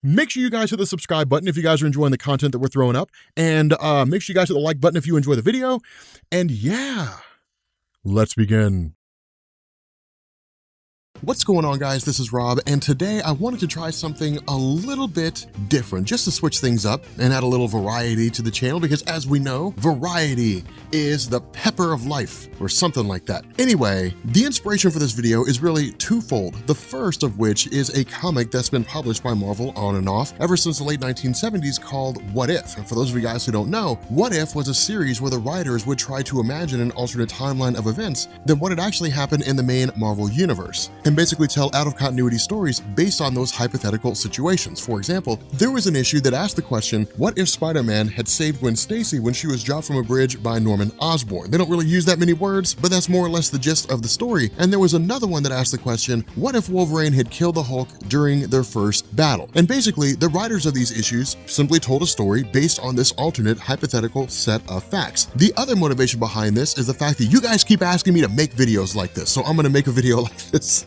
Make sure you guys hit the subscribe button if you guys are enjoying the content that we're throwing up, and make sure you guys hit the like button if you enjoy the video, and yeah, let's begin. What's going on, guys? This is Rob, and today I wanted to try something a little bit different, just to switch things up and add a little variety to the channel, because as we know, variety is the pepper of life, or something like that. Anyway, the inspiration for this video is really twofold, the first of which is a comic that's been published by Marvel on and off ever since the late 1970s called What If? And for those of you guys who don't know, What If was a series where the writers would try to imagine an alternate timeline of events than what had actually happened in the main Marvel universe, and basically tell out-of-continuity stories based on those hypothetical situations. For example, there was an issue that asked the question, what if Spider-Man had saved Gwen Stacy when she was dropped from a bridge by Norman Osborn? They don't really use that many words, but that's more or less the gist of the story. And there was another one that asked the question, what if Wolverine had killed the Hulk during their first battle? And basically, the writers of these issues simply told a story based on this alternate hypothetical set of facts. The other motivation behind this is the fact that you guys keep asking me to make videos like this, so I'm gonna make a video like this.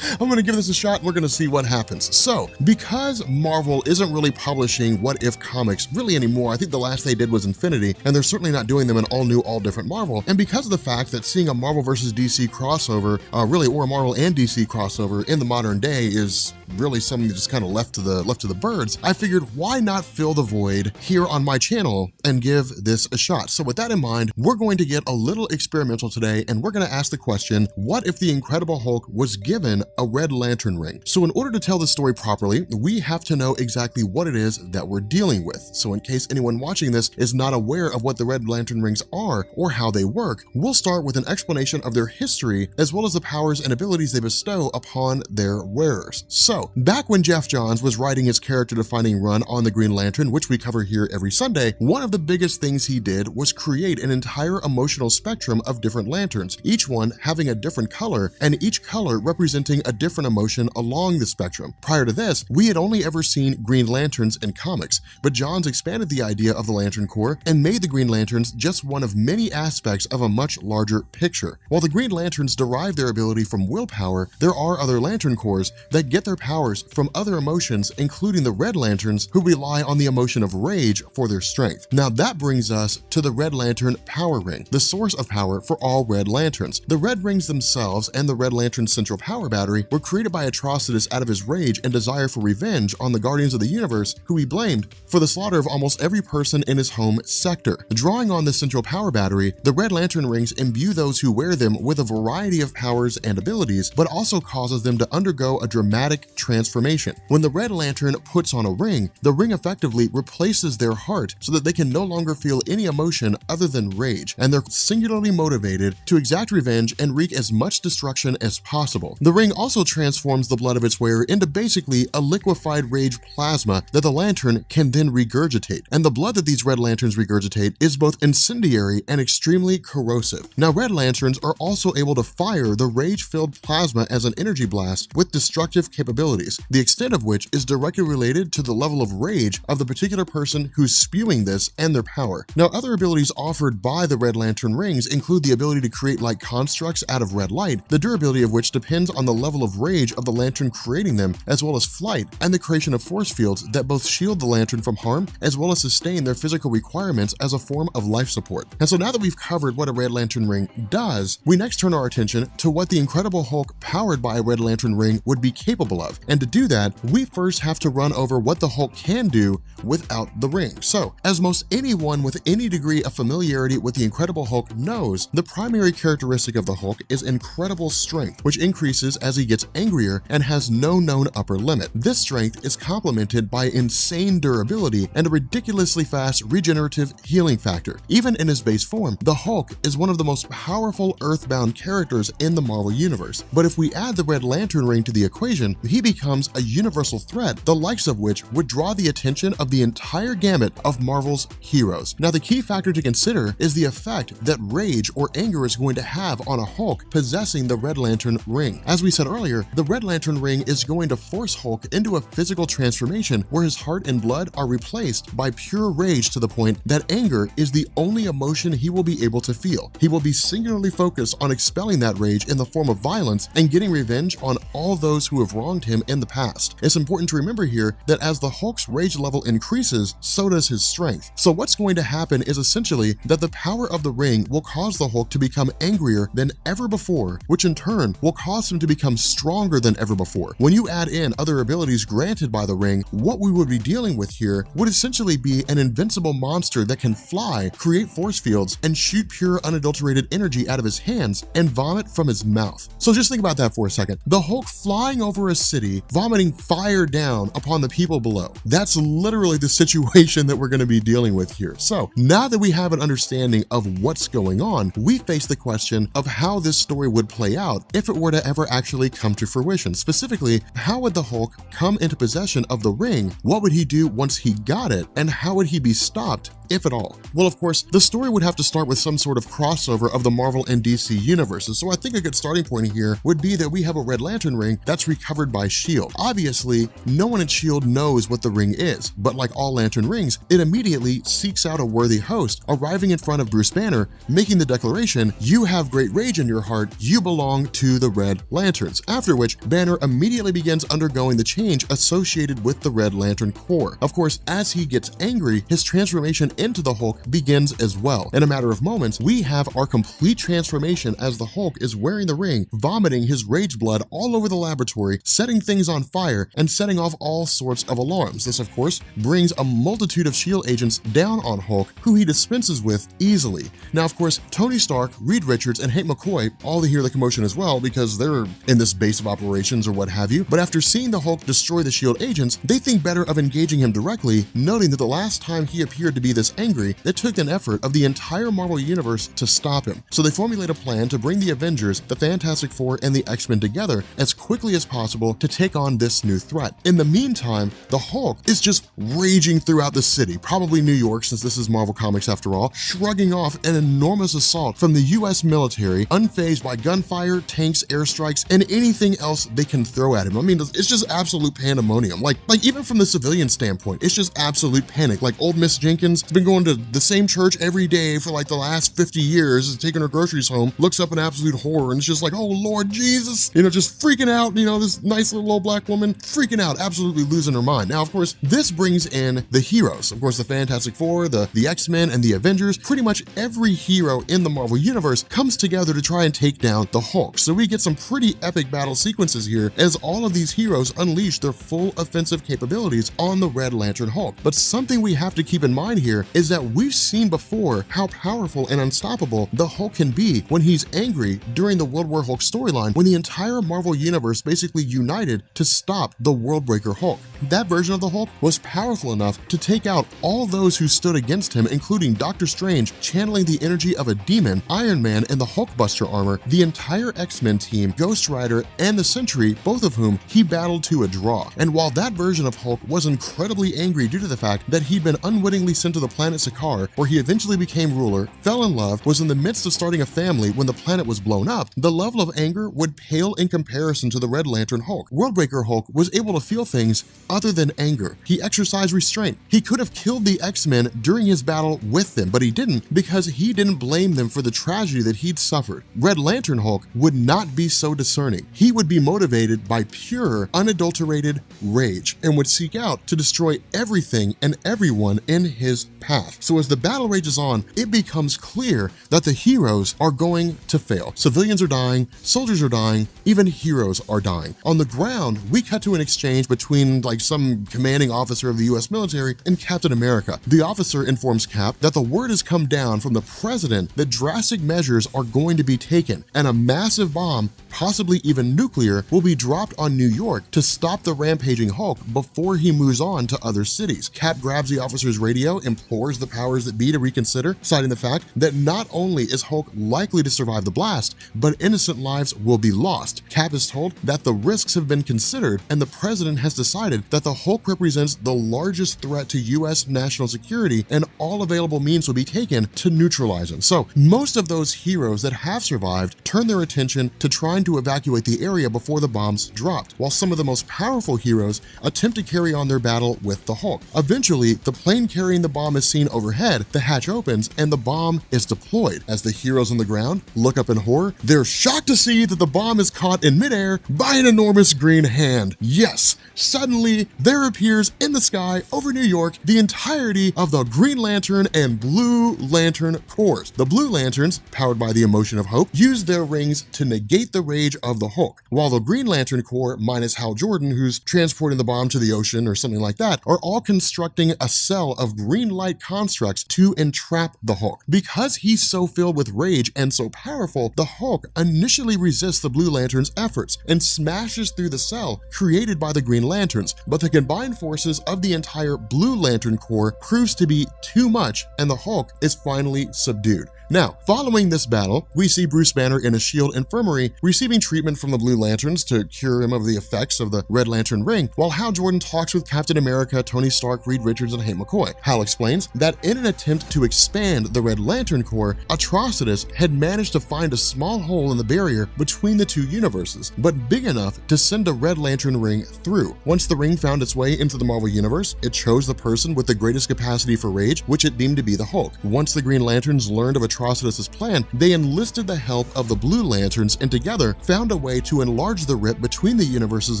I'm gonna give this a shot and we're gonna see what happens. So, because Marvel isn't really publishing What If comics really anymore, I think the last they did was Infinity, and they're certainly not doing them in all new, all different Marvel, and because of the fact that seeing a Marvel versus DC crossover, or a Marvel and DC crossover in the modern day is really something that just kind of left to the birds, I figured why not fill the void here on my channel and give this a shot. So with that in mind, we're going to get a little experimental today, and we're gonna ask the question, what if the Incredible Hulk was given a Red Lantern ring? So in order to tell the story properly, we have to know exactly what it is that we're dealing with. So in case anyone watching this is not aware of what the Red Lantern rings are or how they work, we'll start with an explanation of their history as well as the powers and abilities they bestow upon their wearers. So back when Geoff Johns was writing his character-defining run on the Green Lantern, which we cover here every Sunday, one of the biggest things he did was create an entire emotional spectrum of different lanterns, each one having a different color, and each color representing a different emotion along the spectrum. Prior to this, we had only ever seen Green Lanterns in comics, but Johns expanded the idea of the Lantern Corps and made the Green Lanterns just one of many aspects of a much larger picture. While the Green Lanterns derive their ability from willpower, there are other Lantern Corps that get their powers from other emotions, including the Red Lanterns, who rely on the emotion of rage for their strength. Now that brings us to the Red Lantern Power Ring, the source of power for all Red Lanterns. The Red Rings themselves and the Red Lantern's central power battery were created by Atrocitus out of his rage and desire for revenge on the Guardians of the Universe, who he blamed for the slaughter of almost every person in his home sector. Drawing on this central power battery, the Red Lantern rings imbue those who wear them with a variety of powers and abilities, but also causes them to undergo a dramatic transformation. When the Red Lantern puts on a ring, the ring effectively replaces their heart so that they can no longer feel any emotion other than rage, and they're singularly motivated to exact revenge and wreak as much destruction as possible. The ring also transforms the blood of its wearer into basically a liquefied rage plasma that the lantern can then regurgitate, and the blood that these Red Lanterns regurgitate is both incendiary and extremely corrosive. Now, Red Lanterns are also able to fire the rage-filled plasma as an energy blast with destructive capabilities, the extent of which is directly related to the level of rage of the particular person who's spewing this and their power. Now, other abilities offered by the Red Lantern rings include the ability to create light constructs out of red light, the durability of which depends on the level of rage of the lantern creating them, as well as flight and the creation of force fields that both shield the lantern from harm as well as sustain their physical requirements as a form of life support. And so now that we've covered what a Red Lantern ring does, we next turn our attention to what the Incredible Hulk powered by a Red Lantern ring would be capable of. And to do that, we first have to run over what the Hulk can do without the ring. So, as most anyone with any degree of familiarity with the Incredible Hulk knows, the primary characteristic of the Hulk is incredible strength, which increases as he gets angrier and has no known upper limit. This strength is complemented by insane durability and a ridiculously fast regenerative healing factor. Even in his base form, the Hulk is one of the most powerful Earthbound characters in the Marvel Universe. But if we add the Red Lantern ring to the equation, he becomes a universal threat, the likes of which would draw the attention of the entire gamut of Marvel's heroes. Now, the key factor to consider is the effect that rage or anger is going to have on a Hulk possessing the Red Lantern ring. ring. As we said earlier, the Red Lantern ring is going to force Hulk into a physical transformation where his heart and blood are replaced by pure rage to the point that anger is the only emotion he will be able to feel. He will be singularly focused on expelling that rage in the form of violence and getting revenge on all those who have wronged him in the past. It's important to remember here that as the Hulk's rage level increases, so does his strength. So what's going to happen is essentially that the power of the ring will cause the Hulk to become angrier than ever before, which in turn will cause him to become stronger than ever before. When you add in other abilities granted by the ring, what we would be dealing with here would essentially be an invincible monster that can fly, create force fields, and shoot pure unadulterated energy out of his hands and vomit from his mouth. So just think about that for a second. The Hulk flying over a city, vomiting fire down upon the people below. That's literally the situation that we're going to be dealing with here. So now that we have an understanding of what's going on, we face the question of how this story would play out if it were to ever actually come to fruition. Specifically, how would the Hulk come into possession of the ring? What would he do once he got it? And how would he be stopped, if at all? Well, of course, the story would have to start with some sort of crossover of the Marvel and DC universes. So I think a good starting point here would be that we have a Red Lantern ring that's recovered by S.H.I.E.L.D. Obviously, no one at S.H.I.E.L.D. knows what the ring is, but like all Lantern rings, it immediately seeks out a worthy host, arriving in front of Bruce Banner, making the declaration, "You have great rage in your heart, you belong to the Red Lanterns," after which Banner immediately begins undergoing the change associated with the Red Lantern Corps. Of course, as he gets angry, his transformation into the Hulk begins as well. In a matter of moments, we have our complete transformation as the Hulk is wearing the ring, vomiting his rage blood all over the laboratory, setting things on fire, and setting off all sorts of alarms. This, of course, brings a multitude of S.H.I.E.L.D. agents down on Hulk, who he dispenses with easily. Now, of course, Tony Stark, Reed Richards, and Hank McCoy all hear the commotion as well because they're in this base of operations or what have you, but after seeing the Hulk destroy the S.H.I.E.L.D. agents, they think better of engaging him directly, noting that the last time he appeared to be this angry, it took an effort of the entire Marvel Universe to stop him. So they formulate a plan to bring the Avengers, the Fantastic Four, and the X-Men together as quickly as possible to take on this new threat. In the meantime, the Hulk is just raging throughout the city, probably New York since this is Marvel Comics after all, shrugging off an enormous assault from the US military, unfazed by gunfire, tanks, airstrikes, and anything else they can throw at him. I mean, it's just absolute pandemonium. Like even from the civilian standpoint, it's just absolute panic. Like old Miss Jenkins has been going to the same church every day for like the last 50 years, is taking her groceries home, looks up in absolute horror, and it's just like, oh Lord Jesus, just freaking out, this nice little old black woman freaking out, absolutely losing her mind. Now, of course, this brings in the heroes. Of course, the Fantastic Four, the X-Men, and the Avengers. Pretty much every hero in the Marvel Universe comes together to try and take down the Hulk. So we get some pretty epic battle sequences here as all of these heroes unleash their full offensive capabilities on the Red Lantern Hulk. But something we have to keep in mind here is that we've seen before how powerful and unstoppable the Hulk can be when he's angry during the World War Hulk storyline, when the entire Marvel Universe basically united to stop the Worldbreaker Hulk. That version of the Hulk was powerful enough to take out all those who stood against him, including Doctor Strange channeling the energy of a demon, Iron Man in the Hulkbuster armor, the entire X-Men team, Ghost Rider, and the Sentry, both of whom he battled to a draw. And while that version of Hulk was incredibly angry due to the fact that he'd been unwittingly sent to the planet Sakaar, where he eventually became ruler, fell in love, was in the midst of starting a family when the planet was blown up, the level of anger would pale in comparison to the Red Lantern Hulk. Worldbreaker Hulk was able to feel things other than anger. He exercised restraint. He could have killed the X-Men during his battle with them, but he didn't because he didn't blame them for the tragedy that he'd suffered. Red Lantern Hulk would not be so discerning. He would be motivated by pure, unadulterated rage and would seek out to destroy everything and everyone in his path. So as the battle rages on, it becomes clear that the heroes are going to fail. Civilians are dying, soldiers are dying, even heroes are dying. On the ground, we cut to an exchange between like some commanding officer of the US military and Captain America. The officer informs Cap that the word has come down from the president that drastic measures are going to be taken and a massive bomb, possibly even nuclear, will be dropped on New York to stop the rampaging Hulk before he moves on to other cities. Cap grabs the officer's radio, implores the powers that be to reconsider, citing the fact that not only is Hulk likely to survive the blast, but innocent lives will be lost. Cap is told that the risks have been considered and the president has decided that the Hulk represents the largest threat to US national security and all available means will be taken to neutralize him. So most of those heroes that have survived turn their attention to trying trying to evacuate the area before the bombs dropped, while some of the most powerful heroes attempt to carry on their battle with the Hulk. Eventually, the plane carrying the bomb is seen overhead, the hatch opens, and the bomb is deployed. As the heroes on the ground look up in horror, they're shocked to see that the bomb is caught in midair by an enormous green hand. Yes, suddenly there appears in the sky over New York the entirety of the Green Lantern and Blue Lantern Corps. The Blue Lanterns, powered by the emotion of hope, use their rings to negate the rage of the Hulk, while the Green Lantern Corps, minus Hal Jordan, who's transporting the bomb to the ocean or something like that, are all constructing a cell of green light constructs to entrap the Hulk. Because he's so filled with rage and so powerful, the Hulk initially resists the Blue Lantern's efforts and smashes through the cell created by the Green Lanterns, but the combined forces of the entire Blue Lantern Corps proves to be too much, and the Hulk is finally subdued. Now, following this battle, we see Bruce Banner in a SHIELD infirmary receiving treatment from the Blue Lanterns to cure him of the effects of the Red Lantern ring, while Hal Jordan talks with Captain America, Tony Stark, Reed Richards, and Hank McCoy. Hal explains that in an attempt to expand the Red Lantern Corps, Atrocitus had managed to find a small hole in the barrier between the two universes, but big enough to send a Red Lantern ring through. Once the ring found its way into the Marvel Universe, it chose the person with the greatest capacity for rage, which it deemed to be the Hulk. Once the Green Lanterns learned of Atrocitus' plan, they enlisted the help of the Blue Lanterns and together found a way to enlarge the rip between the universes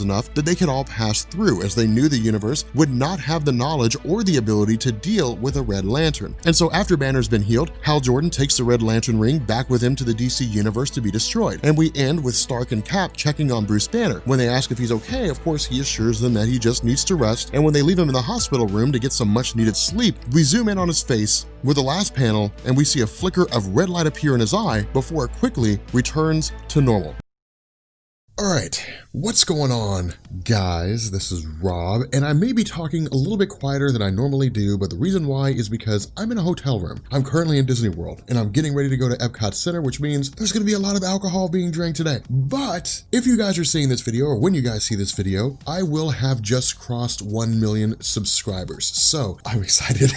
enough that they could all pass through, as they knew the universe would not have the knowledge or the ability to deal with a Red Lantern. And so after Banner's been healed, Hal Jordan takes the Red Lantern ring back with him to the DC universe to be destroyed. And we end with Stark and Cap checking on Bruce Banner. When they ask if he's okay, of course he assures them that he just needs to rest, and when they leave him in the hospital room to get some much needed sleep, we zoom in on his face with the last panel and we see a flicker of red light appear in his eye before it quickly returns to normal. All right, what's going on, guys? This is Rob, and I may be talking a little bit quieter than I normally do, but the reason why is because I'm in a hotel room. I'm currently in Disney World, and I'm getting ready to go to Epcot Center, which means there's gonna be a lot of alcohol being drank today. But if you guys are seeing this video, or when you guys see this video, I will have just crossed 1 million subscribers, so I'm excited.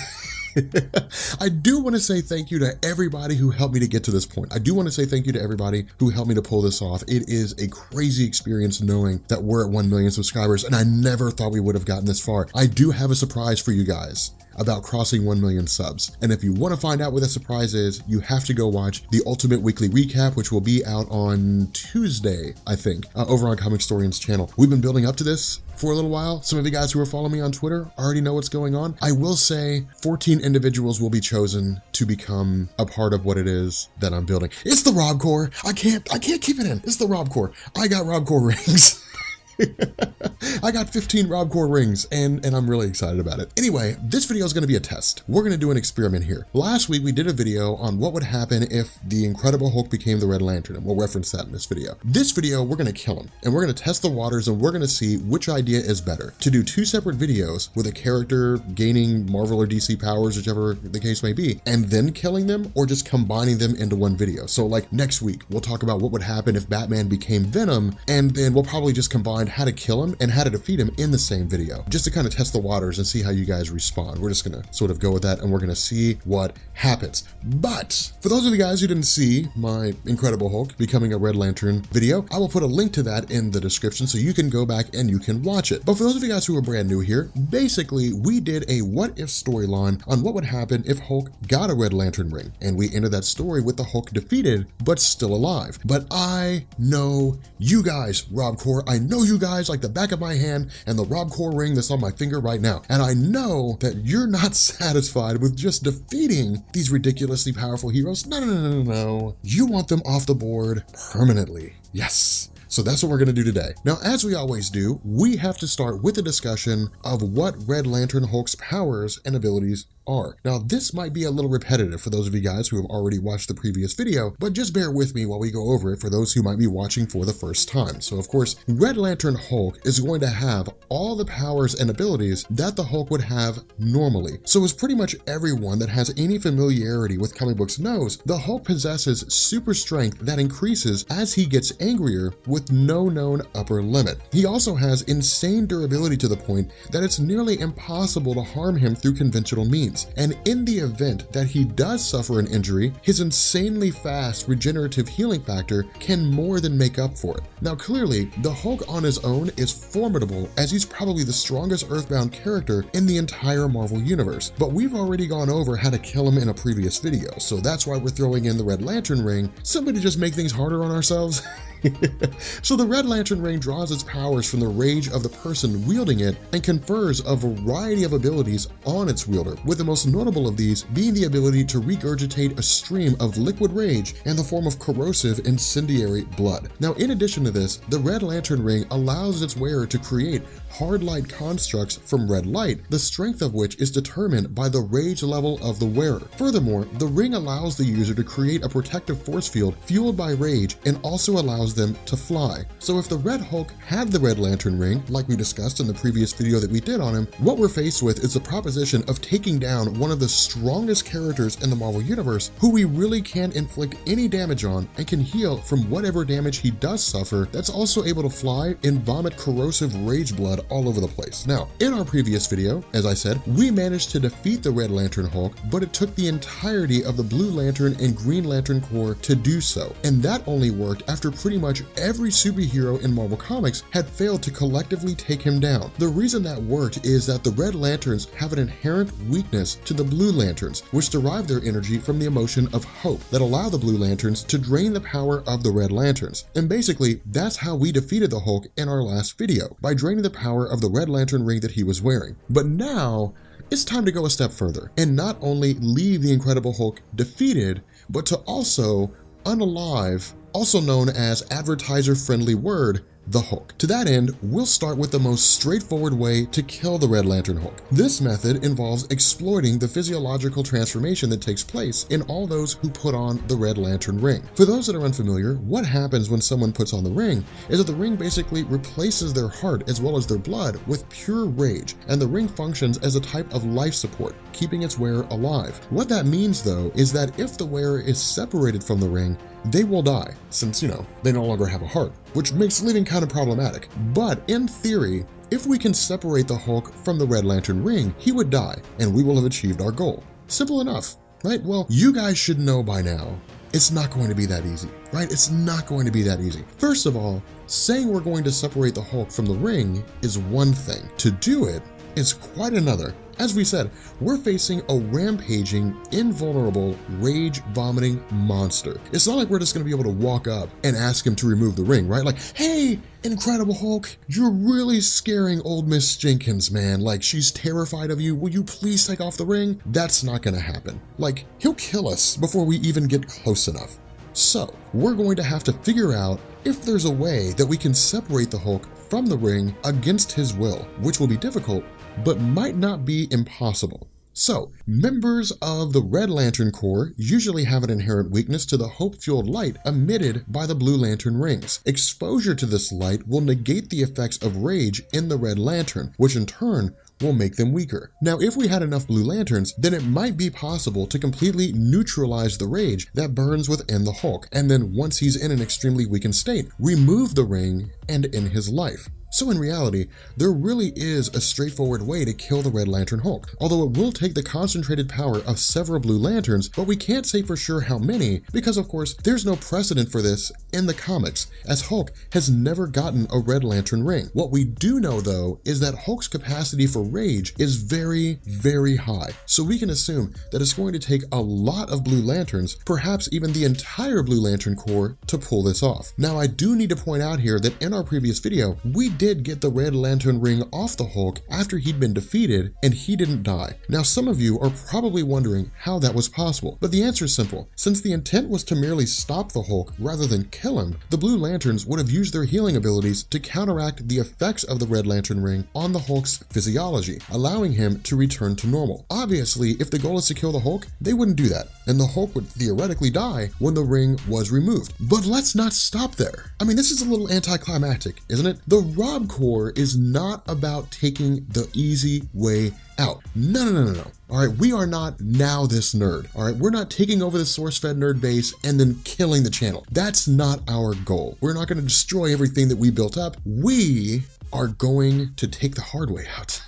I do want to say thank you to everybody who helped me to get to this point. I do want to say thank you to everybody who helped me to pull this off. It is a crazy experience knowing that we're at 1 million subscribers, and I never thought we would have gotten this far. I do have a surprise for you guys about crossing 1 million subs. And if you want to find out what that surprise is, you have to go watch the Ultimate Weekly Recap, which will be out on Tuesday, I think, over on Comic Storian's channel. We've been building up to this for a little while. Some of you guys who are following me on Twitter already know what's going on. I will say 14 individuals will be chosen to become a part of what it is that I'm building. It's the Rob Corps. I can't keep it in. It's the Rob Corps. I got Rob Corps rings. I got 15 Rob Corps rings, and I'm really excited about it. Anyway, this video is going to be a test. We're going to do an experiment here. Last week, we did a video on what would happen if the Incredible Hulk became the Red Lantern, and we'll reference that in this video. This video, we're going to kill him, and we're going to test the waters, and we're going to see which idea is better. To do 2 separate videos with a character gaining Marvel or DC powers, whichever the case may be, and then killing them, or just combining them into one video. So like next week, we'll talk about what would happen if Batman became Venom, and then we'll probably just combine how to kill him and how to defeat him in the same video, just to kind of test the waters and see how you guys respond. We're just gonna sort of go with that, and we're gonna see what happens. But for those of you guys who didn't see my Incredible Hulk becoming a Red Lantern video, I will put a link to that in the description so you can go back and you can watch it. But for those of you guys who are brand new here, basically we did a what if storyline on what would happen if Hulk got a Red Lantern ring, and we ended that story with the Hulk defeated but still alive. But I know you guys, Rob Corps, I know you guys like the back of my hand and the Rob Corps ring that's on my finger right now. And I know that you're not satisfied with just defeating these ridiculously powerful heroes. No. You want them off the board permanently. Yes. So that's what we're gonna do today. Now, as we always do, we have to start with a discussion of what Red Lantern Hulk's powers and abilities are. Now, this might be a little repetitive for those of you guys who have already watched the previous video, but just bear with me while we go over it for those who might be watching for the first time. So of course, Red Lantern Hulk is going to have all the powers and abilities that the Hulk would have normally. So as pretty much everyone that has any familiarity with comic books knows, the Hulk possesses super strength that increases as he gets angrier with with no known upper limit. He also has insane durability to the point that it's nearly impossible to harm him through conventional means, and in the event that he does suffer an injury, his insanely fast regenerative healing factor can more than make up for it. Now clearly, the Hulk on his own is formidable, as he's probably the strongest Earthbound character in the entire Marvel Universe, but we've already gone over how to kill him in a previous video, so that's why we're throwing in the Red Lantern ring, simply to just make things harder on ourselves. So the Red Lantern ring draws its powers from the rage of the person wielding it and confers a variety of abilities on its wielder, with the most notable of these being the ability to regurgitate a stream of liquid rage in the form of corrosive incendiary blood. Now in addition to this, the Red Lantern ring allows its wearer to create hard light constructs from red light, the strength of which is determined by the rage level of the wearer. Furthermore, the ring allows the user to create a protective force field fueled by rage and also allows them to fly. So if the Red Hulk had the Red Lantern ring, like we discussed in the previous video that we did on him, what we're faced with is the proposition of taking down one of the strongest characters in the Marvel Universe, who we really can't inflict any damage on and can heal from whatever damage he does suffer, that's also able to fly and vomit corrosive rage blood all over the place. Now, in our previous video, as I said, we managed to defeat the Red Lantern Hulk, but it took the entirety of the Blue Lantern and Green Lantern Corps to do so, and that only worked after pretty much every superhero in Marvel Comics had failed to collectively take him down. The reason that worked is that the Red Lanterns have an inherent weakness to the Blue Lanterns, which derive their energy from the emotion of hope that allow the Blue Lanterns to drain the power of the Red Lanterns. And basically, that's how we defeated the Hulk in our last video, by draining the power of the Red Lantern ring that he was wearing. But now, it's time to go a step further, and not only leave the Incredible Hulk defeated, but to also unalive, also known as advertiser-friendly word, the Hulk. To that end, we'll start with the most straightforward way to kill the Red Lantern Hulk. This method involves exploiting the physiological transformation that takes place in all those who put on the Red Lantern ring. For those that are unfamiliar, what happens when someone puts on the ring is that the ring basically replaces their heart as well as their blood with pure rage, and the ring functions as a type of life support, keeping its wearer alive. What that means though is that if the wearer is separated from the ring, they will die, since, they no longer have a heart, which makes living kind of problematic. But in theory, if we can separate the Hulk from the Red Lantern ring, he would die, and we will have achieved our goal. Simple enough, right? Well, you guys should know by now, it's not going to be that easy, right? It's not going to be that easy. First of all, saying we're going to separate the Hulk from the ring is one thing. To do it is quite another. As we said, we're facing a rampaging, invulnerable, rage-vomiting monster. It's not like we're just going to be able to walk up and ask him to remove the ring, right? Like, hey, Incredible Hulk, you're really scaring old Miss Jenkins, man. Like, she's terrified of you. Will you please take off the ring? That's not going to happen. Like, he'll kill us before we even get close enough. So, we're going to have to figure out if there's a way that we can separate the Hulk from the ring against his will, which will be difficult, but might not be impossible. So, members of the Red Lantern Corps usually have an inherent weakness to the hope-fueled light emitted by the Blue Lantern rings. Exposure to this light will negate the effects of rage in the Red Lantern, which in turn will make them weaker. Now, if we had enough Blue Lanterns, then it might be possible to completely neutralize the rage that burns within the Hulk, and then once he's in an extremely weakened state, remove the ring and end his life. So in reality, there really is a straightforward way to kill the Red Lantern Hulk, although it will take the concentrated power of several Blue Lanterns, but we can't say for sure how many, because of course, there's no precedent for this in the comics, as Hulk has never gotten a Red Lantern ring. What we do know though, is that Hulk's capacity for rage is very, very high, so we can assume that it's going to take a lot of Blue Lanterns, perhaps even the entire Blue Lantern Corps, to pull this off. Now, I do need to point out here that in our previous video, we did get the Red Lantern ring off the Hulk after he'd been defeated and he didn't die. Now, some of you are probably wondering how that was possible, but the answer is simple. Since the intent was to merely stop the Hulk rather than kill him, the Blue Lanterns would have used their healing abilities to counteract the effects of the Red Lantern ring on the Hulk's physiology, allowing him to return to normal. Obviously, if the goal is to kill the Hulk, they wouldn't do that, and the Hulk would theoretically die when the ring was removed. But let's not stop there. I mean, this is a little anticlimactic, isn't it? The Rob Corps is not about taking the easy way out. No. All right, we are not now this nerd. All right, we're not taking over the source-fed nerd base and then killing the channel. That's not our goal. We're not going to destroy everything that we built up. We are going to take the hard way out.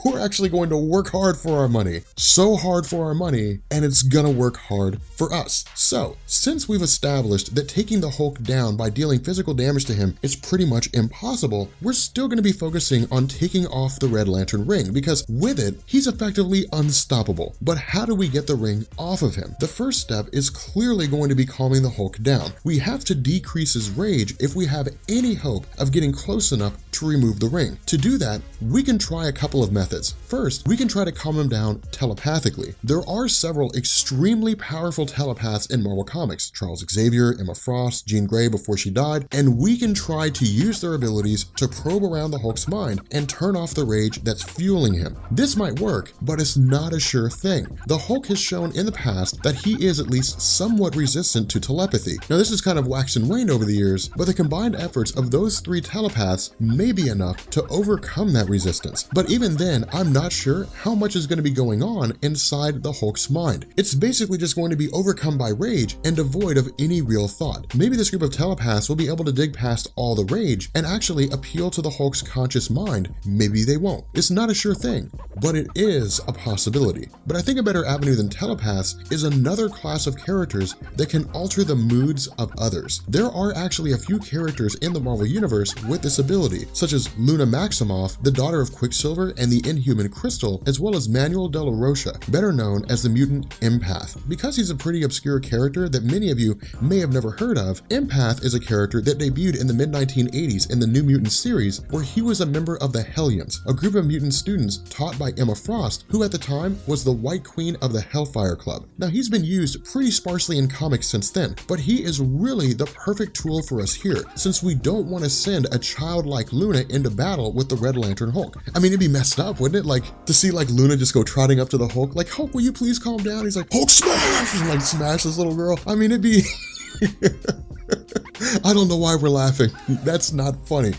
We're actually going to work hard for our money. So hard for our money, and it's gonna work hard for us. So, since we've established that taking the Hulk down by dealing physical damage to him is pretty much impossible, we're still gonna be focusing on taking off the Red Lantern ring, because with it, he's effectively unstoppable. But how do we get the ring off of him? The first step is clearly going to be calming the Hulk down. We have to decrease his rage if we have any hope of getting close enough to remove the ring. To do that, we can try a couple of methods. First, we can try to calm him down telepathically. There are several extremely powerful telepaths in Marvel Comics: Charles Xavier, Emma Frost, Jean Grey before she died, and we can try to use their abilities to probe around the Hulk's mind and turn off the rage that's fueling him. This might work, but it's not a sure thing. The Hulk has shown in the past that he is at least somewhat resistant to telepathy. Now, this has kind of waxed and waned over the years, but the combined efforts of those three telepaths may be enough to overcome that resistance. But even then, I'm not sure how much is going to be going on inside the Hulk's mind. It's basically just going to be overcome by rage and devoid of any real thought. Maybe this group of telepaths will be able to dig past all the rage and actually appeal to the Hulk's conscious mind. Maybe they won't. It's not a sure thing, but it is a possibility. But I think a better avenue than telepaths is another class of characters that can alter the moods of others. There are actually a few characters in the Marvel Universe with this ability, such as Luna Maximoff, the daughter of Quicksilver and the Inhuman Crystal, as well as Manuel de la Rocha, better known as the mutant Empath. Because he's a pretty obscure character that many of you may have never heard of, Empath is a character that debuted in the mid-1980s in the New Mutants series, where he was a member of the Hellions, a group of mutant students taught by Emma Frost, who at the time was the White Queen of the Hellfire Club. Now, he's been used pretty sparsely in comics since then, but he is really the perfect tool for us here, since we don't want to send a child like Luna into battle with the Red Lantern Hulk. I mean, it'd be messed up, wouldn't it? Like, to see like Luna just go trotting up to the Hulk, like, Hulk, will you please calm down? He's like, Hulk smash! And like smash this little girl. I mean, it'd be... I don't know why we're laughing. That's not funny.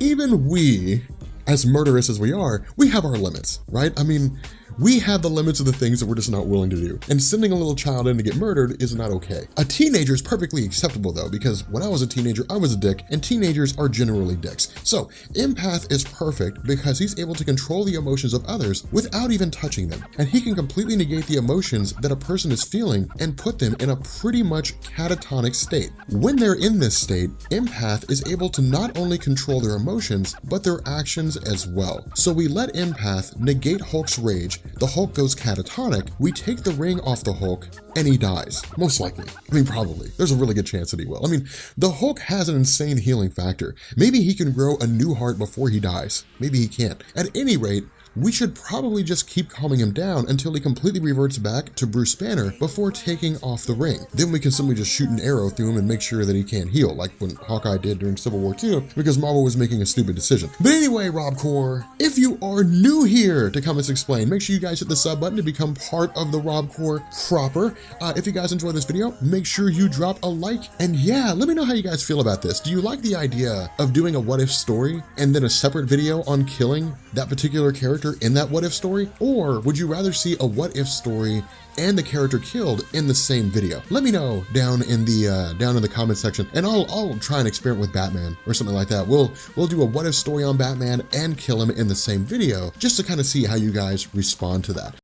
Even we, as murderous as we are, we have our limits, right? I mean, we have the limits of the things that we're just not willing to do. And sending a little child in to get murdered is not okay. A teenager is perfectly acceptable though, because when I was a teenager, I was a dick, and teenagers are generally dicks. So Empath is perfect because he's able to control the emotions of others without even touching them. And he can completely negate the emotions that a person is feeling and put them in a pretty much catatonic state. When they're in this state, Empath is able to not only control their emotions, but their actions as well. So we let Empath negate Hulk's rage. The Hulk goes catatonic, we take the ring off the Hulk, and he dies. Most likely. I mean, probably. There's a really good chance that he will. I mean, the Hulk has an insane healing factor. Maybe he can grow a new heart before he dies. Maybe he can't. At any rate, we should probably just keep calming him down until he completely reverts back to Bruce Banner before taking off the ring. Then we can simply just shoot an arrow through him and make sure that he can't heal, like when Hawkeye did during Civil War II, because Marvel was making a stupid decision. But anyway, RobCorps, if you are new here to Comics Explained, make sure you guys hit the sub button to become part of the RobCorps proper. If you guys enjoyed this video, make sure you drop a like. And yeah, let me know how you guys feel about this. Do you like the idea of doing a what if story and then a separate video on killing that particular character in that what if story? Or would you rather see a what if story and the character killed in the same video? Let me know down in the comment section, and I'll try and experiment with Batman or something like that. We'll do a what if story on Batman and kill him in the same video, just to kind of see how you guys respond to that.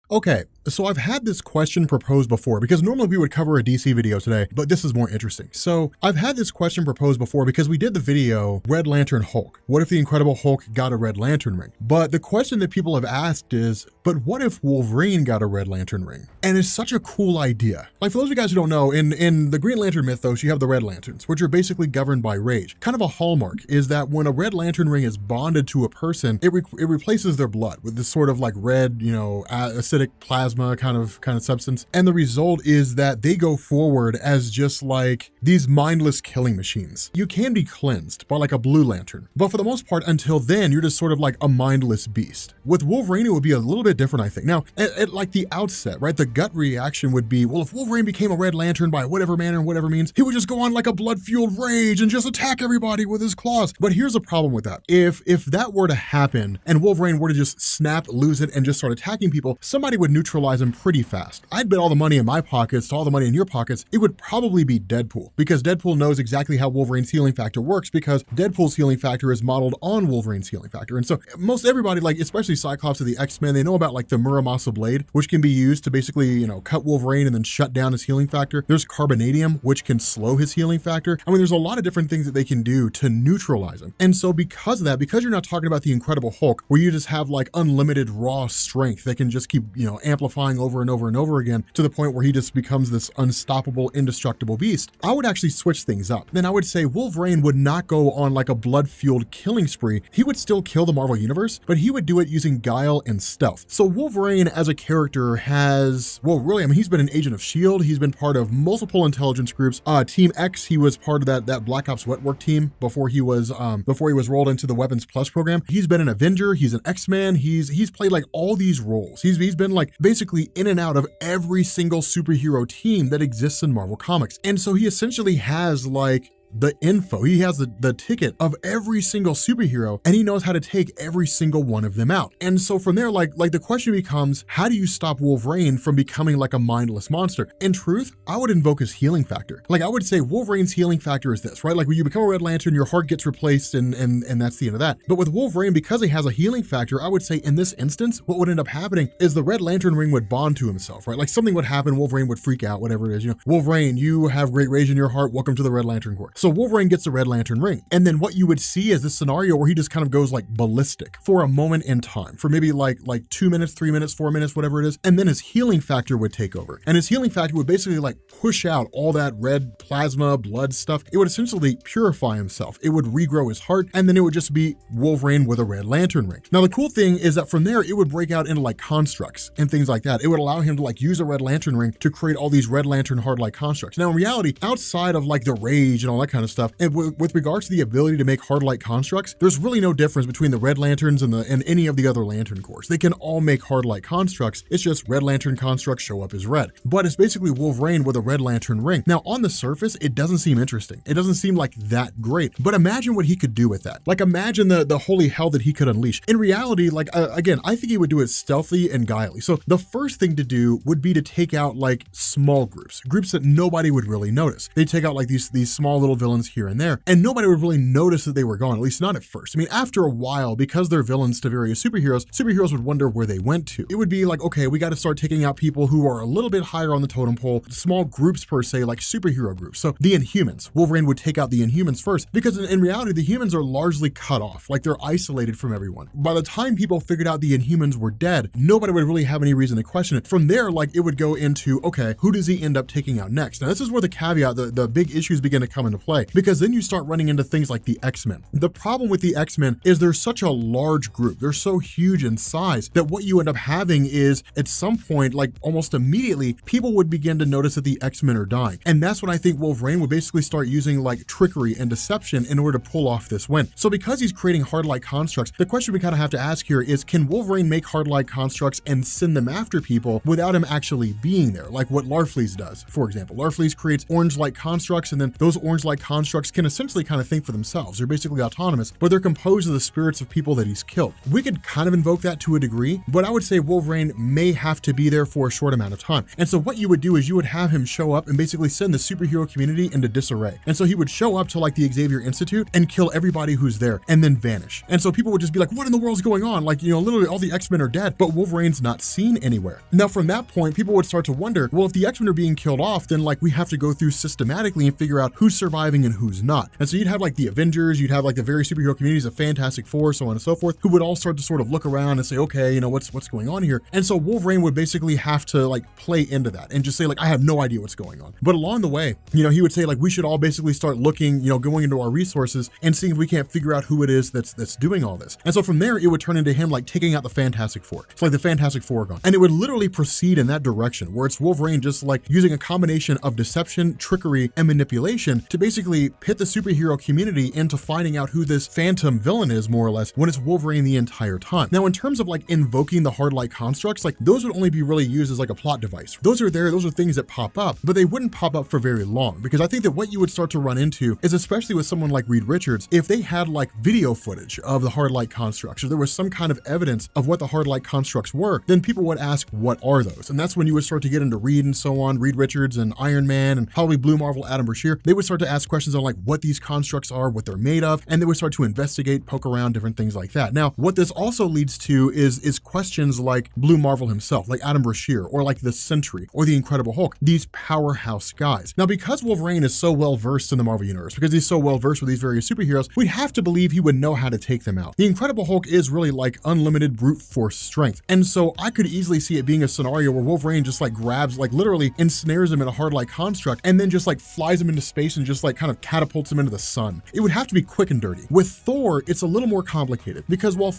Okay, so I've had this question proposed before, because normally we would cover a DC video today, but this is more interesting. So I've had this question proposed before because we did the video Red Lantern Hulk. What if the Incredible Hulk got a Red Lantern ring? But the question that people have asked is, but what if Wolverine got a Red Lantern ring? And it's such a cool idea. Like, for those of you guys who don't know, in the Green Lantern mythos, you have the Red Lanterns, which are basically governed by rage. Kind of a hallmark is that when a Red Lantern ring is bonded to a person, it replaces their blood with this sort of like red, acidic acidic plasma kind of substance. And the result is that they go forward as just like these mindless killing machines. You can be cleansed by like a blue lantern, but for the most part, until then, you're just sort of like a mindless beast. With Wolverine, it would be a little bit different, I think. Now, at like the outset, right, the gut reaction would be, well, if Wolverine became a red lantern by whatever manner and whatever means, he would just go on like a blood-fueled rage and just attack everybody with his claws. But here's the problem with that. If that were to happen and Wolverine were to just snap, lose it, and just start attacking people, somebody would neutralize him pretty fast. I'd bet all the money in my pockets to all the money in your pockets, it would probably be Deadpool, because Deadpool knows exactly how Wolverine's healing factor works, because Deadpool's healing factor is modeled on Wolverine's healing factor. And so most everybody, like especially Cyclops of the X-Men, they know about like the Muramasa blade, which can be used to basically, you know, cut Wolverine and then shut down his healing factor. There's carbonadium, which can slow his healing factor. I mean, there's a lot of different things that they can do to neutralize him. And so because of that, because you're not talking about the Incredible Hulk, where you just have like unlimited raw strength that can just keep, you know, amplifying over and over and over again to the point where he just becomes this unstoppable, indestructible beast, I would actually switch things up. Then I would say Wolverine would not go on like a blood-fueled killing spree. He would still kill the Marvel Universe, but he would do it using guile and stealth. So Wolverine as a character has, well, really, I mean, he's been an agent of S.H.I.E.L.D. He's been part of multiple intelligence groups. Team X, he was part of that Black Ops wet work team before he was rolled into the Weapons Plus program. He's been an Avenger. He's an X-Man. He's played like all these roles. He's been like basically in and out of every single superhero team that exists in Marvel Comics. And so he essentially has like the info. He has the ticket of every single superhero, and he knows how to take every single one of them out. And so from there, like the question becomes, how do you stop Wolverine from becoming like a mindless monster? In truth, I would invoke his healing factor. Like I would say Wolverine's healing factor is this, right? Like when you become a Red Lantern, your heart gets replaced and that's the end of that. But with Wolverine, because he has a healing factor, I would say in this instance, what would end up happening is the Red Lantern ring would bond to himself, right? Like something would happen, Wolverine would freak out, whatever it is, you know, Wolverine, you have great rage in your heart, welcome to the Red Lantern Corps. So Wolverine gets the Red Lantern ring. And then what you would see is this scenario where he just kind of goes like ballistic for a moment in time, for maybe like 2 minutes, 3 minutes, 4 minutes, whatever it is. And then his healing factor would take over. And his healing factor would basically like push out all that red plasma, blood stuff. It would essentially purify himself. It would regrow his heart. And then it would just be Wolverine with a Red Lantern ring. Now, the cool thing is that from there, it would break out into like constructs and things like that. It would allow him to like use a Red Lantern ring to create all these Red Lantern hard-like constructs. Now, in reality, outside of like the rage and all that kind of stuff, and with regards to the ability to make hard-like constructs, there's really no difference between the Red Lanterns and any of the other Lantern Corps. They can all make hard-like constructs. It's just Red Lantern constructs show up as red. But it's basically Wolverine with a Red Lantern ring. Now, on the surface, it doesn't seem interesting. It doesn't seem like that great. But imagine what he could do with that. Like, imagine the holy hell that he could unleash. In reality, like, again, I think he would do it stealthy and guiley. So the first thing to do would be to take out like small groups that nobody would really notice. They take out like these small little villains here and there, and nobody would really notice that they were gone, at least not at first. I mean, after a while, because they're villains to various superheroes would wonder where they went to. It would be like, okay, we got to start taking out people who are a little bit higher on the totem pole, small groups per se, like superhero groups. So the Inhumans, Wolverine would take out the Inhumans first, because in reality, the humans are largely cut off, like they're isolated from everyone. By the time people figured out the Inhumans were dead, nobody would really have any reason to question it. From there, like it would go into, okay, who does he end up taking out next? Now, this is where the caveat, the big issues begin to come into play, because then you start running into things like the X-Men. The problem with the X-Men is they're such a large group. They're so huge in size that what you end up having is at some point, like almost immediately, people would begin to notice that the X-Men are dying. And that's when I think Wolverine would basically start using like trickery and deception in order to pull off this win. So because he's creating hard-like constructs, the question we kind of have to ask here is, can Wolverine make hard-like constructs and send them after people without him actually being there? Like what Larfleeze does, for example. Larfleeze creates orange-like constructs, and then those orange-like constructs can essentially kind of think for themselves. They're basically autonomous, but they're composed of the spirits of people that he's killed. We could kind of invoke that to a degree, but I would say Wolverine may have to be there for a short amount of time. And so what you would do is you would have him show up and basically send the superhero community into disarray. And so he would show up to like the Xavier Institute and kill everybody who's there and then vanish. And so people would just be like, what in the world's going on? Like, you know, literally all the X-Men are dead, but Wolverine's not seen anywhere. Now from that point, people would start to wonder, well, if the X-Men are being killed off, then like we have to go through systematically and figure out who survived surviving and who's not. And so you'd have like the Avengers, you'd have like the various superhero communities of Fantastic Four, so on and so forth, who would all start to sort of look around and say, okay, you know, what's going on here? And so Wolverine would basically have to like play into that and just say like, I have no idea what's going on. But along the way, you know, he would say like, we should all basically start looking, you know, going into our resources and seeing if we can't figure out who it is that's doing all this. And so from there, it would turn into him like taking out the Fantastic Four. It's like the Fantastic Four gone. And it would literally proceed in that direction where it's Wolverine just like using a combination of deception, trickery, and manipulation to basically pit the superhero community into finding out who this phantom villain is, more or less, when it's Wolverine the entire time. Now, in terms of like invoking the hard light constructs, like those would only be really used as like a plot device. Those are things that pop up, but they wouldn't pop up for very long, because I think that what you would start to run into is, especially with someone like Reed Richards, if they had like video footage of the hard light constructs, or there was some kind of evidence of what the hard light constructs were, then people would ask, what are those? And that's when you would start to get into Reed and so on, Reed Richards and Iron Man and probably Blue Marvel, Adam Brashear. They would start to ask questions on like what these constructs are, what they're made of, and they would start to investigate, poke around, different things like that. Now, what this also leads to is questions like Blue Marvel himself, like Adam Brashear, or like the Sentry, or the Incredible Hulk, these powerhouse guys. Now, because Wolverine is so well versed in the Marvel Universe, because he's so well versed with these various superheroes, we'd have to believe he would know how to take them out. The Incredible Hulk is really like unlimited brute force strength. And so I could easily see it being a scenario where Wolverine just like grabs, like literally ensnares him in a hard light construct, and then just like flies him into space and just like kind of catapults him into the sun. It would have to be quick and dirty. With Thor, it's a little more complicated, because while